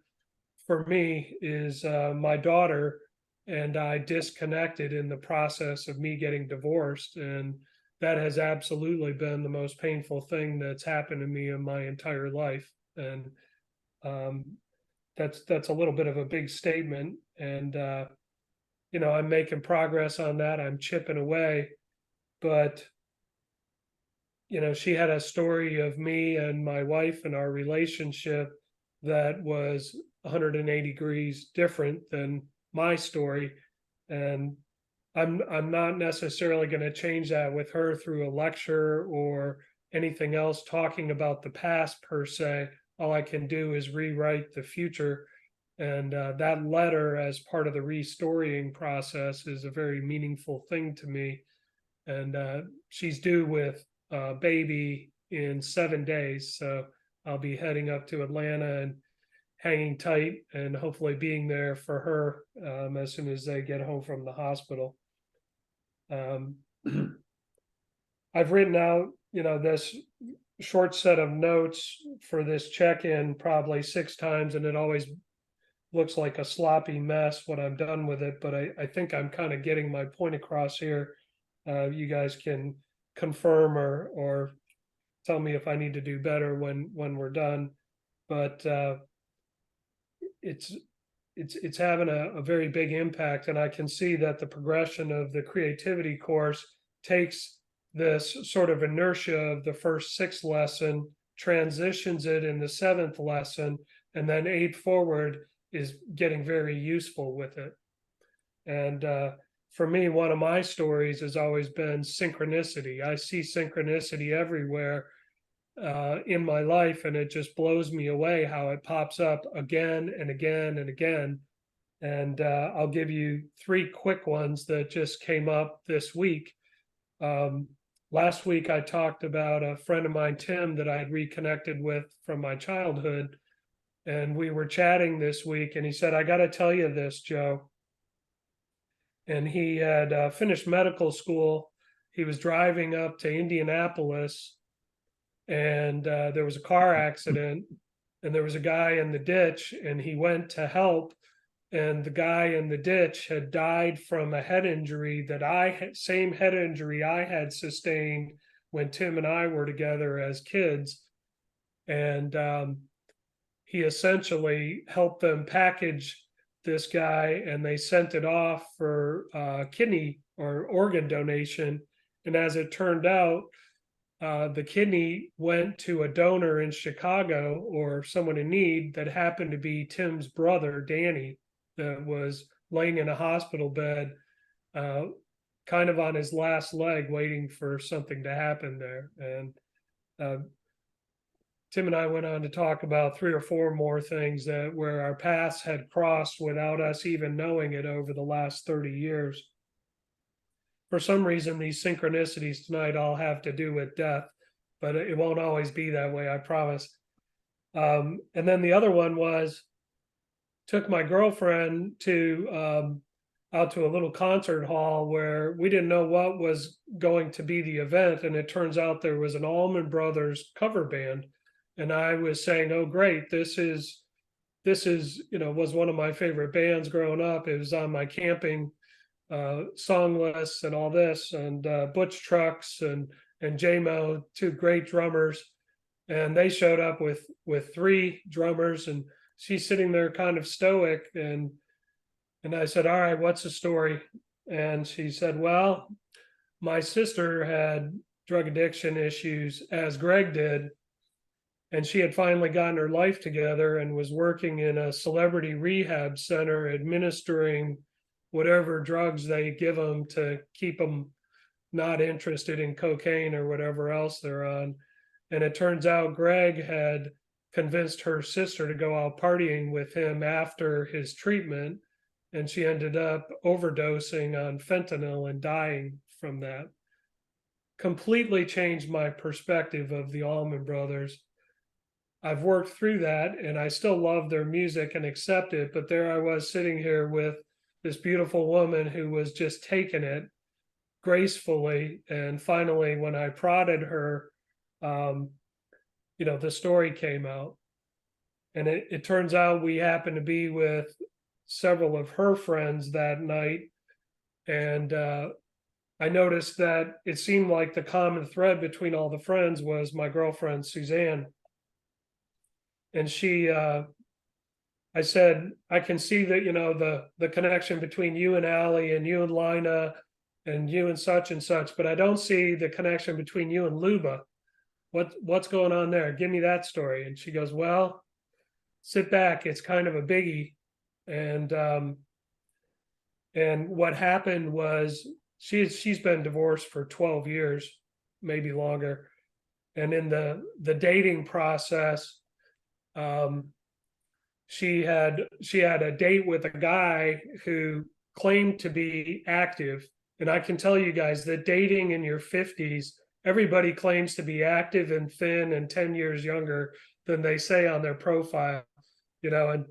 for me is my daughter and I disconnected in the process of me getting divorced. And that has absolutely been the most painful thing that's happened to me in my entire life. And that's a little bit of a big statement. And, I'm making progress on that. I'm chipping away, but, she had a story of me and my wife and our relationship that was 180 degrees different than my story. And I'm not necessarily going to change that with her through a lecture or anything else talking about the past per se. All I can do is rewrite the future. And that letter as part of the restoring process is a very meaningful thing to me. And she's due with a baby in 7 days. So I'll be heading up to Atlanta and hanging tight and hopefully being there for her as soon as they get home from the hospital. I've written out, this short set of notes for this check-in probably 6 times, and it always looks like a sloppy mess when I'm done with it, but I think I'm kind of getting my point across here. You guys can confirm or tell me if I need to do better when we're done. But it's having a very big impact, and I can see that the progression of the creativity course takes this sort of inertia of the first 6th lesson, transitions it in the 7th lesson, and then 8 forward is getting very useful with it. And for me, one of my stories has always been synchronicity. I see synchronicity everywhere in my life, and it just blows me away how it pops up again and again and again. And I'll give you 3 quick ones that just came up this week. Last week, I talked about a friend of mine, Tim, that I had reconnected with from my childhood. And we were chatting this week, and he said, I got to tell you this, Joe. And he had finished medical school. He was driving up to Indianapolis, and there was a car accident, and there was a guy in the ditch, and he went to help. And the guy in the ditch had died from a head injury that same head injury I had sustained when Tim and I were together as kids. And he essentially helped them package this guy, and they sent it off for kidney or organ donation. And as it turned out, the kidney went to a donor in Chicago, or someone in need, that happened to be Tim's brother, Danny, that was laying in a hospital bed, kind of on his last leg, waiting for something to happen there. And Tim and I went on to talk about 3 or 4 more things that where our paths had crossed without us even knowing it over the last 30 years. For some reason, these synchronicities tonight all have to do with death, but it won't always be that way, I promise. And then the other one was, took my girlfriend to out to a little concert hall where we didn't know what was going to be the event, and it turns out there was an Allman Brothers cover band. And I was saying, oh, great, this is, was one of my favorite bands growing up. It was on my camping song lists and all this, and Butch Trucks and J-Mo, 2 great drummers. And they showed up with 3 drummers, and she's sitting there kind of stoic. And I said, all right, what's the story? And she said, well, my sister had drug addiction issues, as Greg did. And she had finally gotten her life together and was working in a celebrity rehab center, administering whatever drugs they give them to keep them not interested in cocaine or whatever else they're on. And it turns out Greg had convinced her sister to go out partying with him after his treatment. And she ended up overdosing on fentanyl and dying from that. Completely changed my perspective of the Allman Brothers. I've worked through that, and I still love their music and accept it. But there I was sitting here with this beautiful woman who was just taking it gracefully. And finally, when I prodded her, the story came out. And it turns out we happened to be with several of her friends that night. And I noticed that it seemed like the common thread between all the friends was my girlfriend, Suzanne. And I said, I can see that, the connection between you and Allie and you and Lina and you and such, but I don't see the connection between you and Luba. What's going on there? Give me that story. And she goes, well, sit back. It's kind of a biggie. And what happened was she's been divorced for 12 years, maybe longer. And in the dating process, she had a date with a guy who claimed to be active. And I can tell you guys that dating in your 50s, everybody claims to be active and thin and 10 years younger than they say on their profile, and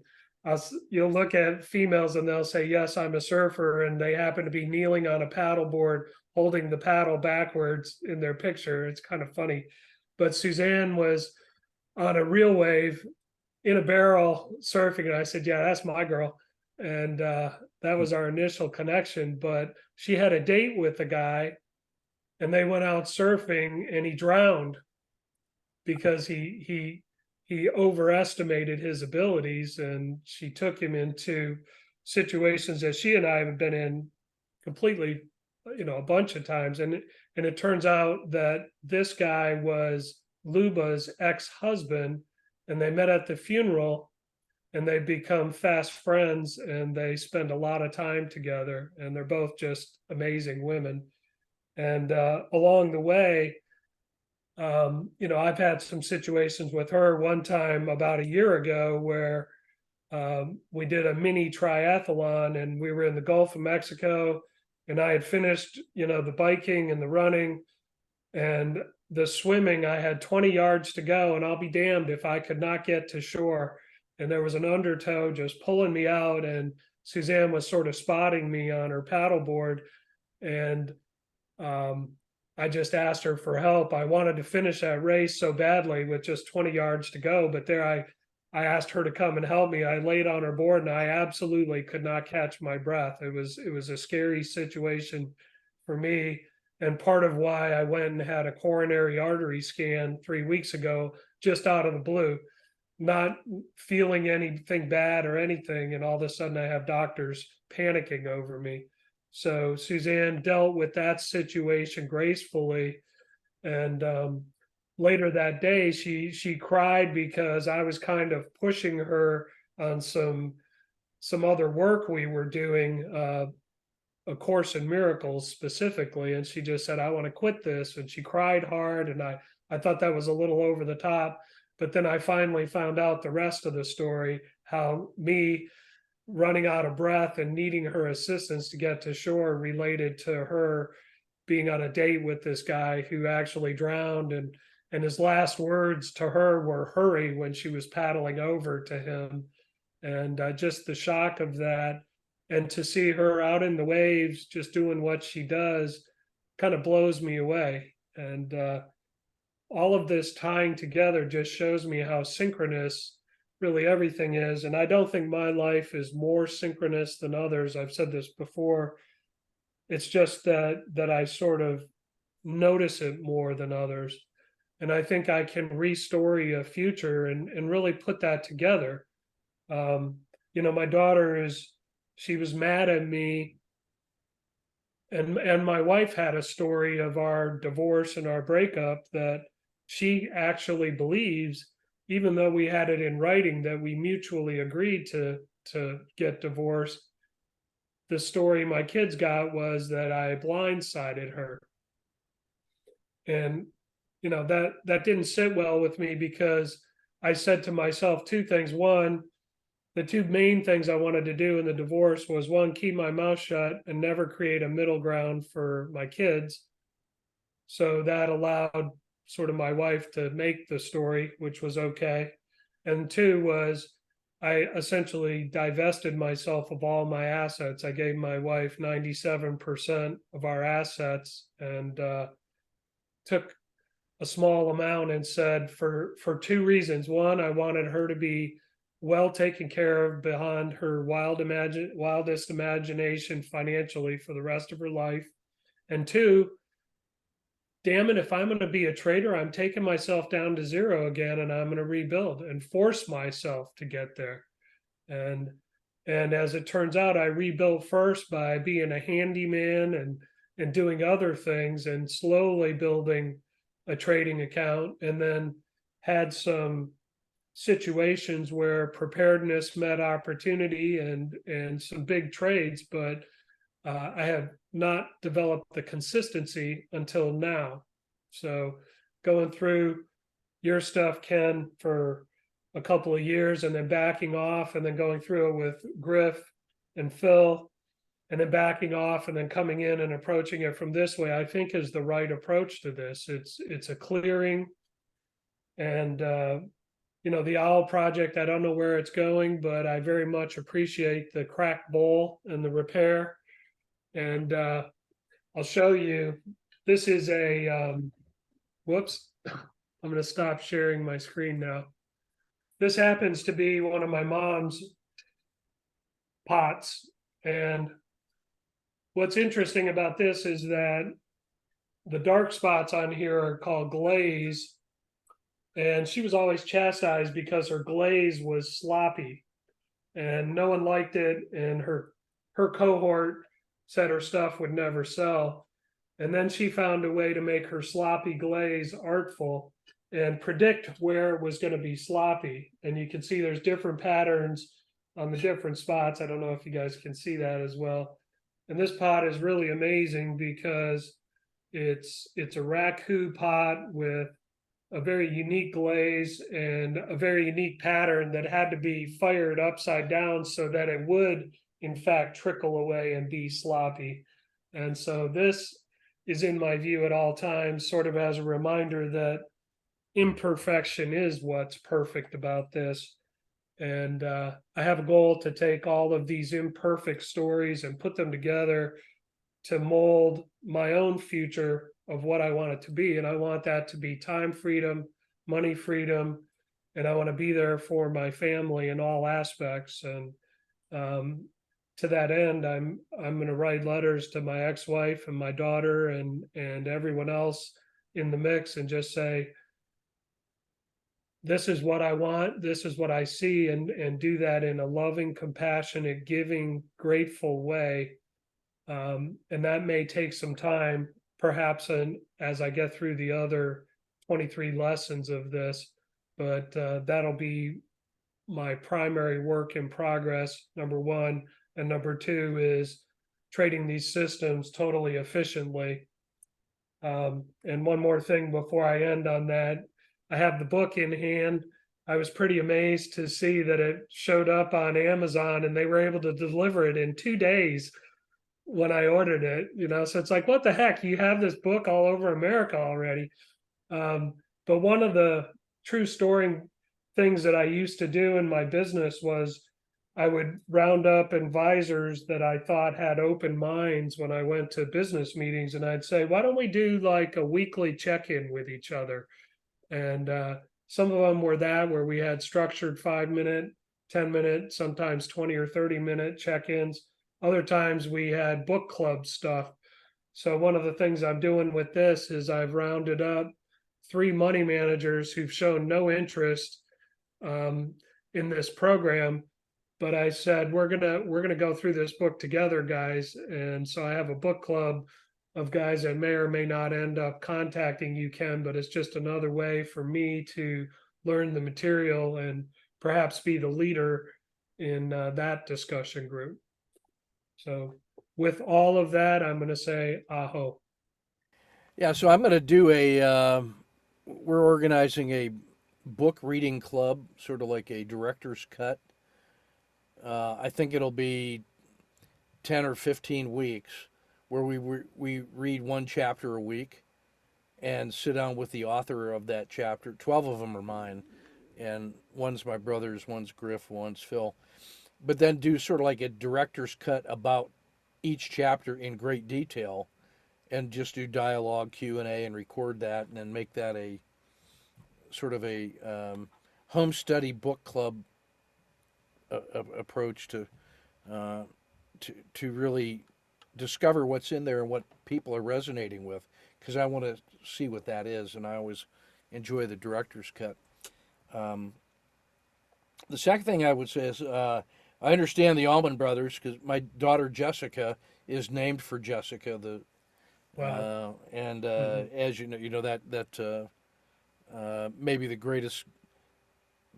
you'll look at females and they'll say, yes, I'm a surfer. And they happen to be kneeling on a paddleboard, holding the paddle backwards in their picture. It's kind of funny. But Suzanne was on a real wave in a barrel surfing. And I said, yeah, that's my girl. And that was our initial connection. But she had a date with a guy, and they went out surfing, and he drowned because he overestimated his abilities. And she took him into situations that she and I have been in completely, a bunch of times. And it turns out that this guy was Luba's ex-husband, and they met at the funeral. and they've become fast friends, and they spend a lot of time together, and they're both just amazing women. And along the way, I've had some situations with her. One time about a year ago where we did a mini triathlon, and we were in the Gulf of Mexico, and I had finished, the biking and the running and the swimming. I had 20 yards to go, and I'll be damned if I could not get to shore. And there was an undertow just pulling me out, and Suzanne was sort of spotting me on her paddleboard. And I just asked her for help. I wanted to finish that race so badly with just 20 yards to go, but there I asked her to come and help me. I laid on her board, and I absolutely could not catch my breath. It was a scary situation for me, and part of why I went and had a coronary artery scan 3 weeks ago, just out of the blue, not feeling anything bad or anything, and all of a sudden I have doctors panicking over me. So Suzanne dealt with that situation gracefully, and later that day she cried because I was kind of pushing her on some other work we were doing, A Course in Miracles specifically, and she just said, I want to quit this, and she cried hard, and I thought that was a little over the top. But then I finally found out the rest of the story, how me running out of breath and needing her assistance to get to shore related to her being on a date with this guy who actually drowned, and his last words to her were hurry when she was paddling over to him. And just the shock of that, and to see her out in the waves just doing what she does, kind of blows me away. And all of this tying together just shows me how synchronous really everything is. And I don't think my life is more synchronous than others. I've said this before. It's just that I sort of notice it more than others. And I think I can restory a future and really put that together. My daughter she was mad at me, and my wife had a story of our divorce and our breakup that she actually believes, even though we had it in writing that we mutually agreed to get divorced. The story my kids got was that I blindsided her. And that didn't sit well with me, because I said to myself two things. One, the two main things I wanted to do in the divorce was, one, keep my mouth shut and never create a middle ground for my kids. So that allowed sort of my wife to make the story, which was okay. And two was, I essentially divested myself of all my assets. I gave my wife 97% of our assets, and took a small amount and said, for two reasons. One, I wanted her to be well taken care of beyond her wildest imagination financially for the rest of her life. And two, damn it, if I'm going to be a trader, I'm taking myself down to zero again, and I'm going to rebuild and force myself to get there. And as it turns out, I rebuilt first by being a handyman and doing other things, and slowly building a trading account, and then had some situations where preparedness met opportunity and some big trades, but I have not developed the consistency until now. So going through your stuff, Ken, for a couple of years, and then backing off, and then going through it with Griff and Phil, and then backing off, and then coming in and approaching it from this way, I think is the right approach to this. It's a clearing. And the owl project, I don't know where it's going, but I very much appreciate the cracked bowl and the repair. And I'll show you. This is a whoops. I'm going to stop sharing my screen now. This happens to be one of my mom's pots. And what's interesting about this is that the dark spots on here are called glaze. And she was always chastised because her glaze was sloppy, and no one liked it. And her cohort said her stuff would never sell. And then she found a way to make her sloppy glaze artful. and predict where it was going to be sloppy. And you can see there's different patterns on the different spots. I don't know if you guys can see that as well. And this pot is really amazing because it's a raku pot with a very unique glaze and a very unique pattern that had to be fired upside down so that it would in fact trickle away and be sloppy. And so this is in my view at all times sort of as a reminder that imperfection is what's perfect about this. And I have a goal to take all of these imperfect stories and put them together to mold my own future of what I want it to be. And I want that to be time freedom, money freedom, and I want to be there for my family in all aspects. And to that end, I'm going to write letters to my ex-wife and my daughter and everyone else in the mix and just say, this is what I want, this is what I see, and do that in a loving, compassionate, giving, grateful way. And that may take some time, perhaps, as I get through the other 23 lessons of this, but that'll be my primary work in progress, number one. And number two is trading these systems totally efficiently. And one more thing before I end on that, I have the book in hand. I was pretty amazed to see that it showed up on Amazon and they were able to deliver it in 2 days when I ordered it, so it's like, what the heck? You have this book all over America already. But one of the true story things that I used to do in my business was I would round up advisors that I thought had open minds when I went to business meetings, and I'd say, why don't we do like a weekly check-in with each other? And some of them were where we had structured 5-minute, 10-minute, sometimes 20 or 30-minute check-ins. Other times we had book club stuff. So one of the things I'm doing with this is I've rounded up 3 money managers who've shown no interest in this program. But I said, we're gonna go through this book together, guys. And so I have a book club of guys that may or may not end up contacting you, Ken, but it's just another way for me to learn the material and perhaps be the leader in that discussion group. So with all of that, I'm going to say aho. Yeah, so I'm going to do we're organizing a book reading club, sort of like a director's cut. I think it'll be 10 or 15 weeks where we read one chapter a week and sit down with the author of that chapter. 12 of them are mine, and one's my brother's, one's Griff, one's Phil. But then do sort of like a director's cut about each chapter in great detail, and just do dialogue, Q&A, and record that, and then make that a sort of a home study book club approach to really discover what's in there and what people are resonating with, because I want to see what that is, and I always enjoy the director's cut. The second thing I would say is I understand the Allman Brothers because my daughter Jessica is named for Jessica. Wow. As you know that maybe the greatest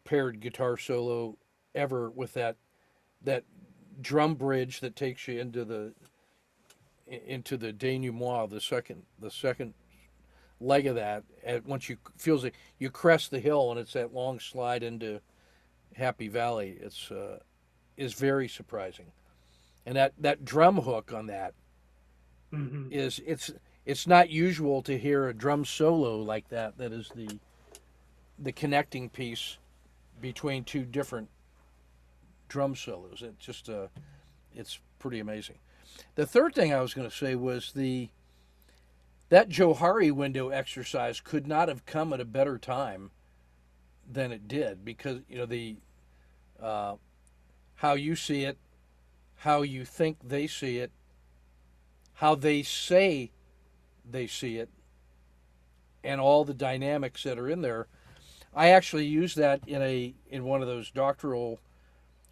paired guitar solo ever, with that drum bridge that takes you into the denouement, the second leg of that. Once you feels like you crest the hill and it's that long slide into Happy Valley, is very surprising. And that drum hook on that is it's not usual to hear a drum solo like that. That is the connecting piece between two different drum solos. It just it's pretty amazing. The third thing I was going to say was that Johari window exercise could not have come at a better time than it did, because the how you see it, how you think they see it, how they say they see it, and all the dynamics that are in there. I actually used that in one of those doctoral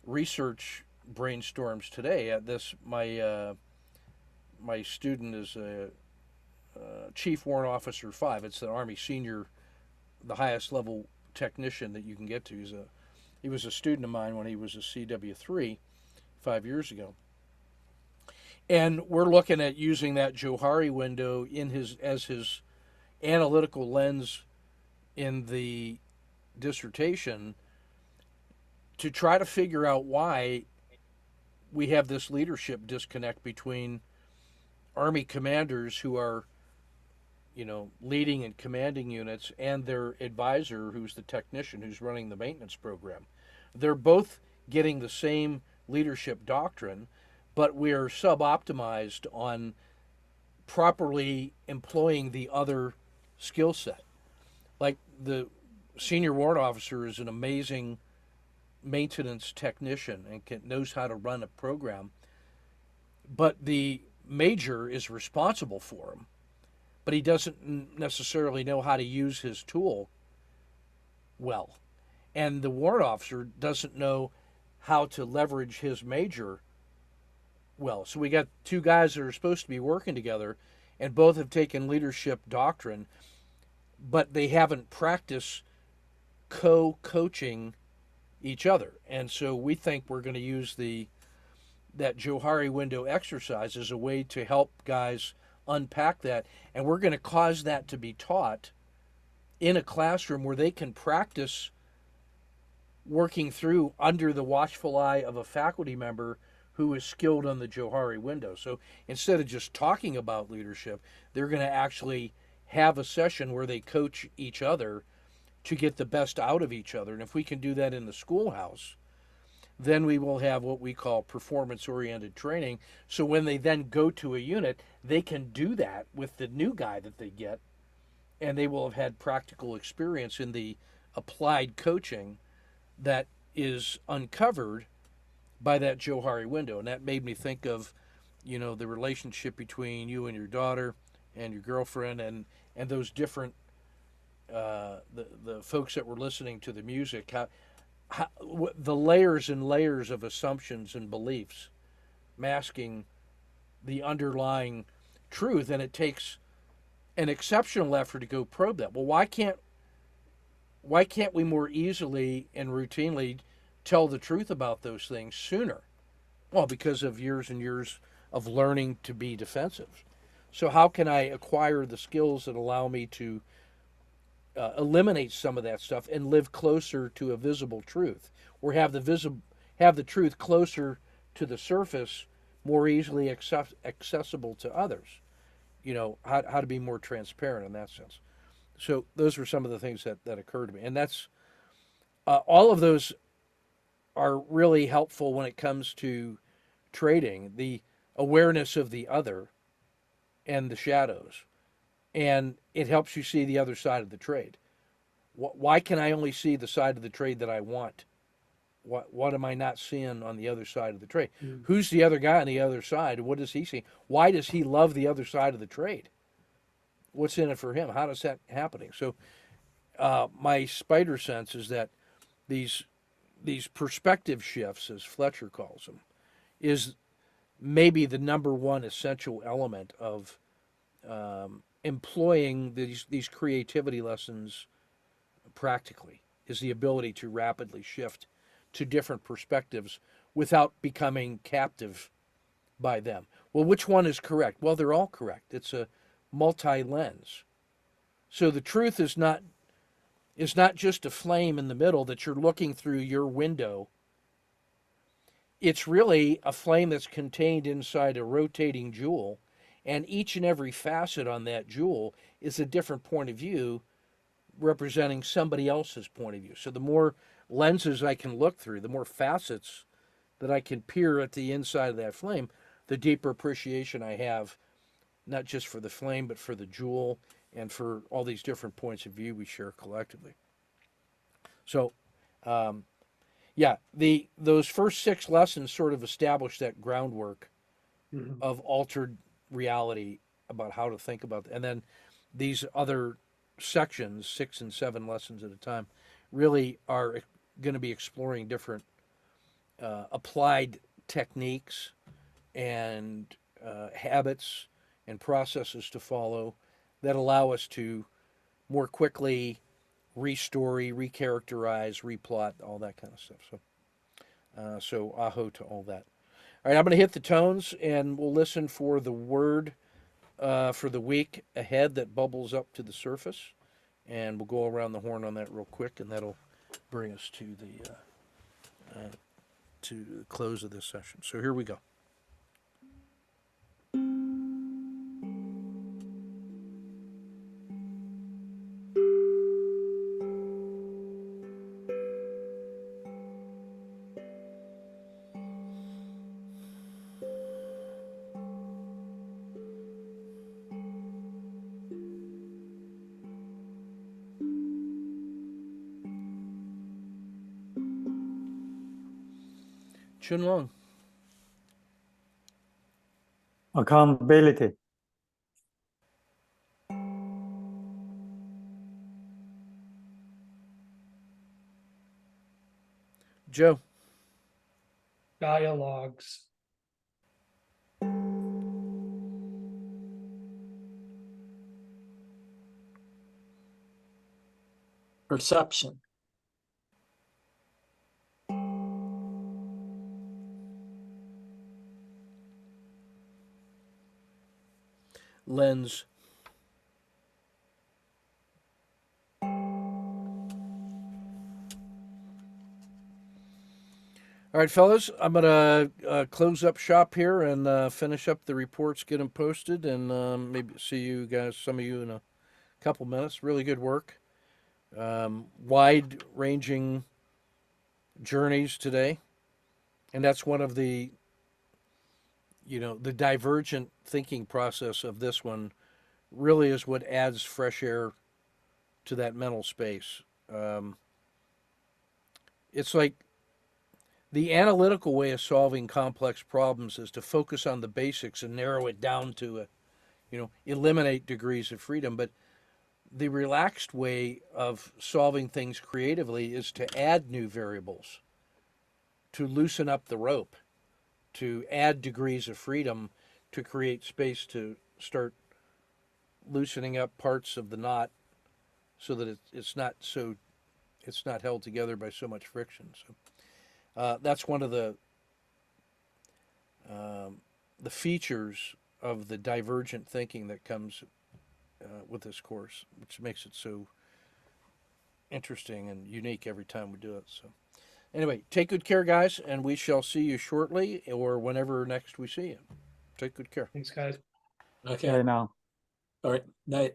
research brainstorms today. My student is a Chief Warrant Officer 5. It's the Army Senior the highest level technician that you can get to. He was a student of mine when he was a CW3 5 years ago. And we're looking at using that Johari window as his analytical lens in the dissertation to try to figure out why we have this leadership disconnect between Army commanders who are, leading and commanding units and their advisor, who's the technician who's running the maintenance program. They're both getting the same leadership doctrine, but we're sub-optimized on properly employing the other skill set. Like the senior warrant officer is an amazing maintenance technician and knows how to run a program, but the major is responsible for him, but he doesn't necessarily know how to use his tool well. And the warrant officer doesn't know how to leverage his major well. So we got two guys that are supposed to be working together, and both have taken leadership doctrine, but they haven't practiced co-coaching each other. And so we think we're going to use that Johari window exercise as a way to help guys unpack that, and we're going to cause that to be taught in a classroom where they can practice working through under the watchful eye of a faculty member who is skilled on the Johari window. So instead of just talking about leadership, they're going to actually have a session where they coach each other to get the best out of each other. And if we can do that in the schoolhouse, then we will have what we call performance-oriented training. So when they then go to a unit, they can do that with the new guy that they get, and they will have had practical experience in the applied coaching that is uncovered by that Johari window. And that made me think of, the relationship between you and your daughter and your girlfriend and those different, the folks that were listening to the music, how the layers and layers of assumptions and beliefs masking the underlying truth. And it takes an exceptional effort to go probe that. Well, why can't we more easily and routinely tell the truth about those things sooner? Well, because of years and years of learning to be defensive. So how can I acquire the skills that allow me to eliminate some of that stuff and live closer to a visible truth, or have the truth closer to the surface, more easily accessible to others? How to be more transparent in that sense. So those were some of the things that occurred to me, and that's all of those are really helpful when it comes to trading, the awareness of the other and the shadows, and it helps you see the other side of the trade. Why can I only see the side of the trade that I want? What am I not seeing on the other side of the trade? Who's the other guy on the other side? What does he see? Why does he love the other side of the trade? What's in it for him? How does that happening? So my spider sense is that these perspective shifts, as Fletcher calls them, is maybe the number one essential element of employing these creativity lessons practically, is the ability to rapidly shift to different perspectives without becoming captive by them. Well, which one is correct? Well, they're all correct. It's a multi-lens. So the truth is not just a flame in the middle that you're looking through your window. It's really a flame that's contained inside a rotating jewel, and each and every facet on that jewel is a different point of view representing somebody else's point of view. So the more lenses I can look through, the more facets that I can peer at the inside of that flame, the deeper appreciation I have, not just for the flame, but for the jewel and for all these different points of view we share collectively. So, those first 6 lessons sort of establish that groundwork of altered reality about how to think about it. And then these other sections, 6 and 7 lessons at a time, really are going to be exploring different applied techniques and habits and processes to follow that allow us to more quickly restory, recharacterize, replot, all that kind of stuff. So aho to all that. All right, I'm going to hit the tones, and we'll listen for the word for the week ahead that bubbles up to the surface, and we'll go around the horn on that real quick, and that'll bring us to the close of this session. So here we go. Chun Long. Accountability. Joe. Dialogues. Perception. Lens. All right, fellas, I'm going to close up shop here and finish up the reports, get them posted, and maybe see you guys, some of you, in a couple minutes. Really good work. Wide-ranging journeys today. And that's one of the, the divergent thinking process of this one really is what adds fresh air to that mental space. It's like the analytical way of solving complex problems is to focus on the basics and narrow it down to, eliminate degrees of freedom. But the relaxed way of solving things creatively is to add new variables, to loosen up the rope, to add degrees of freedom, to create space to start loosening up parts of the knot so that it's not held together by so much friction. So that's one of the features of the divergent thinking that comes with this course, which makes it so interesting and unique every time we do it. So anyway, take good care, guys, and we shall see you shortly or whenever next we see you. Take good care. Thanks, guys. Okay. Okay, now. All right. Night.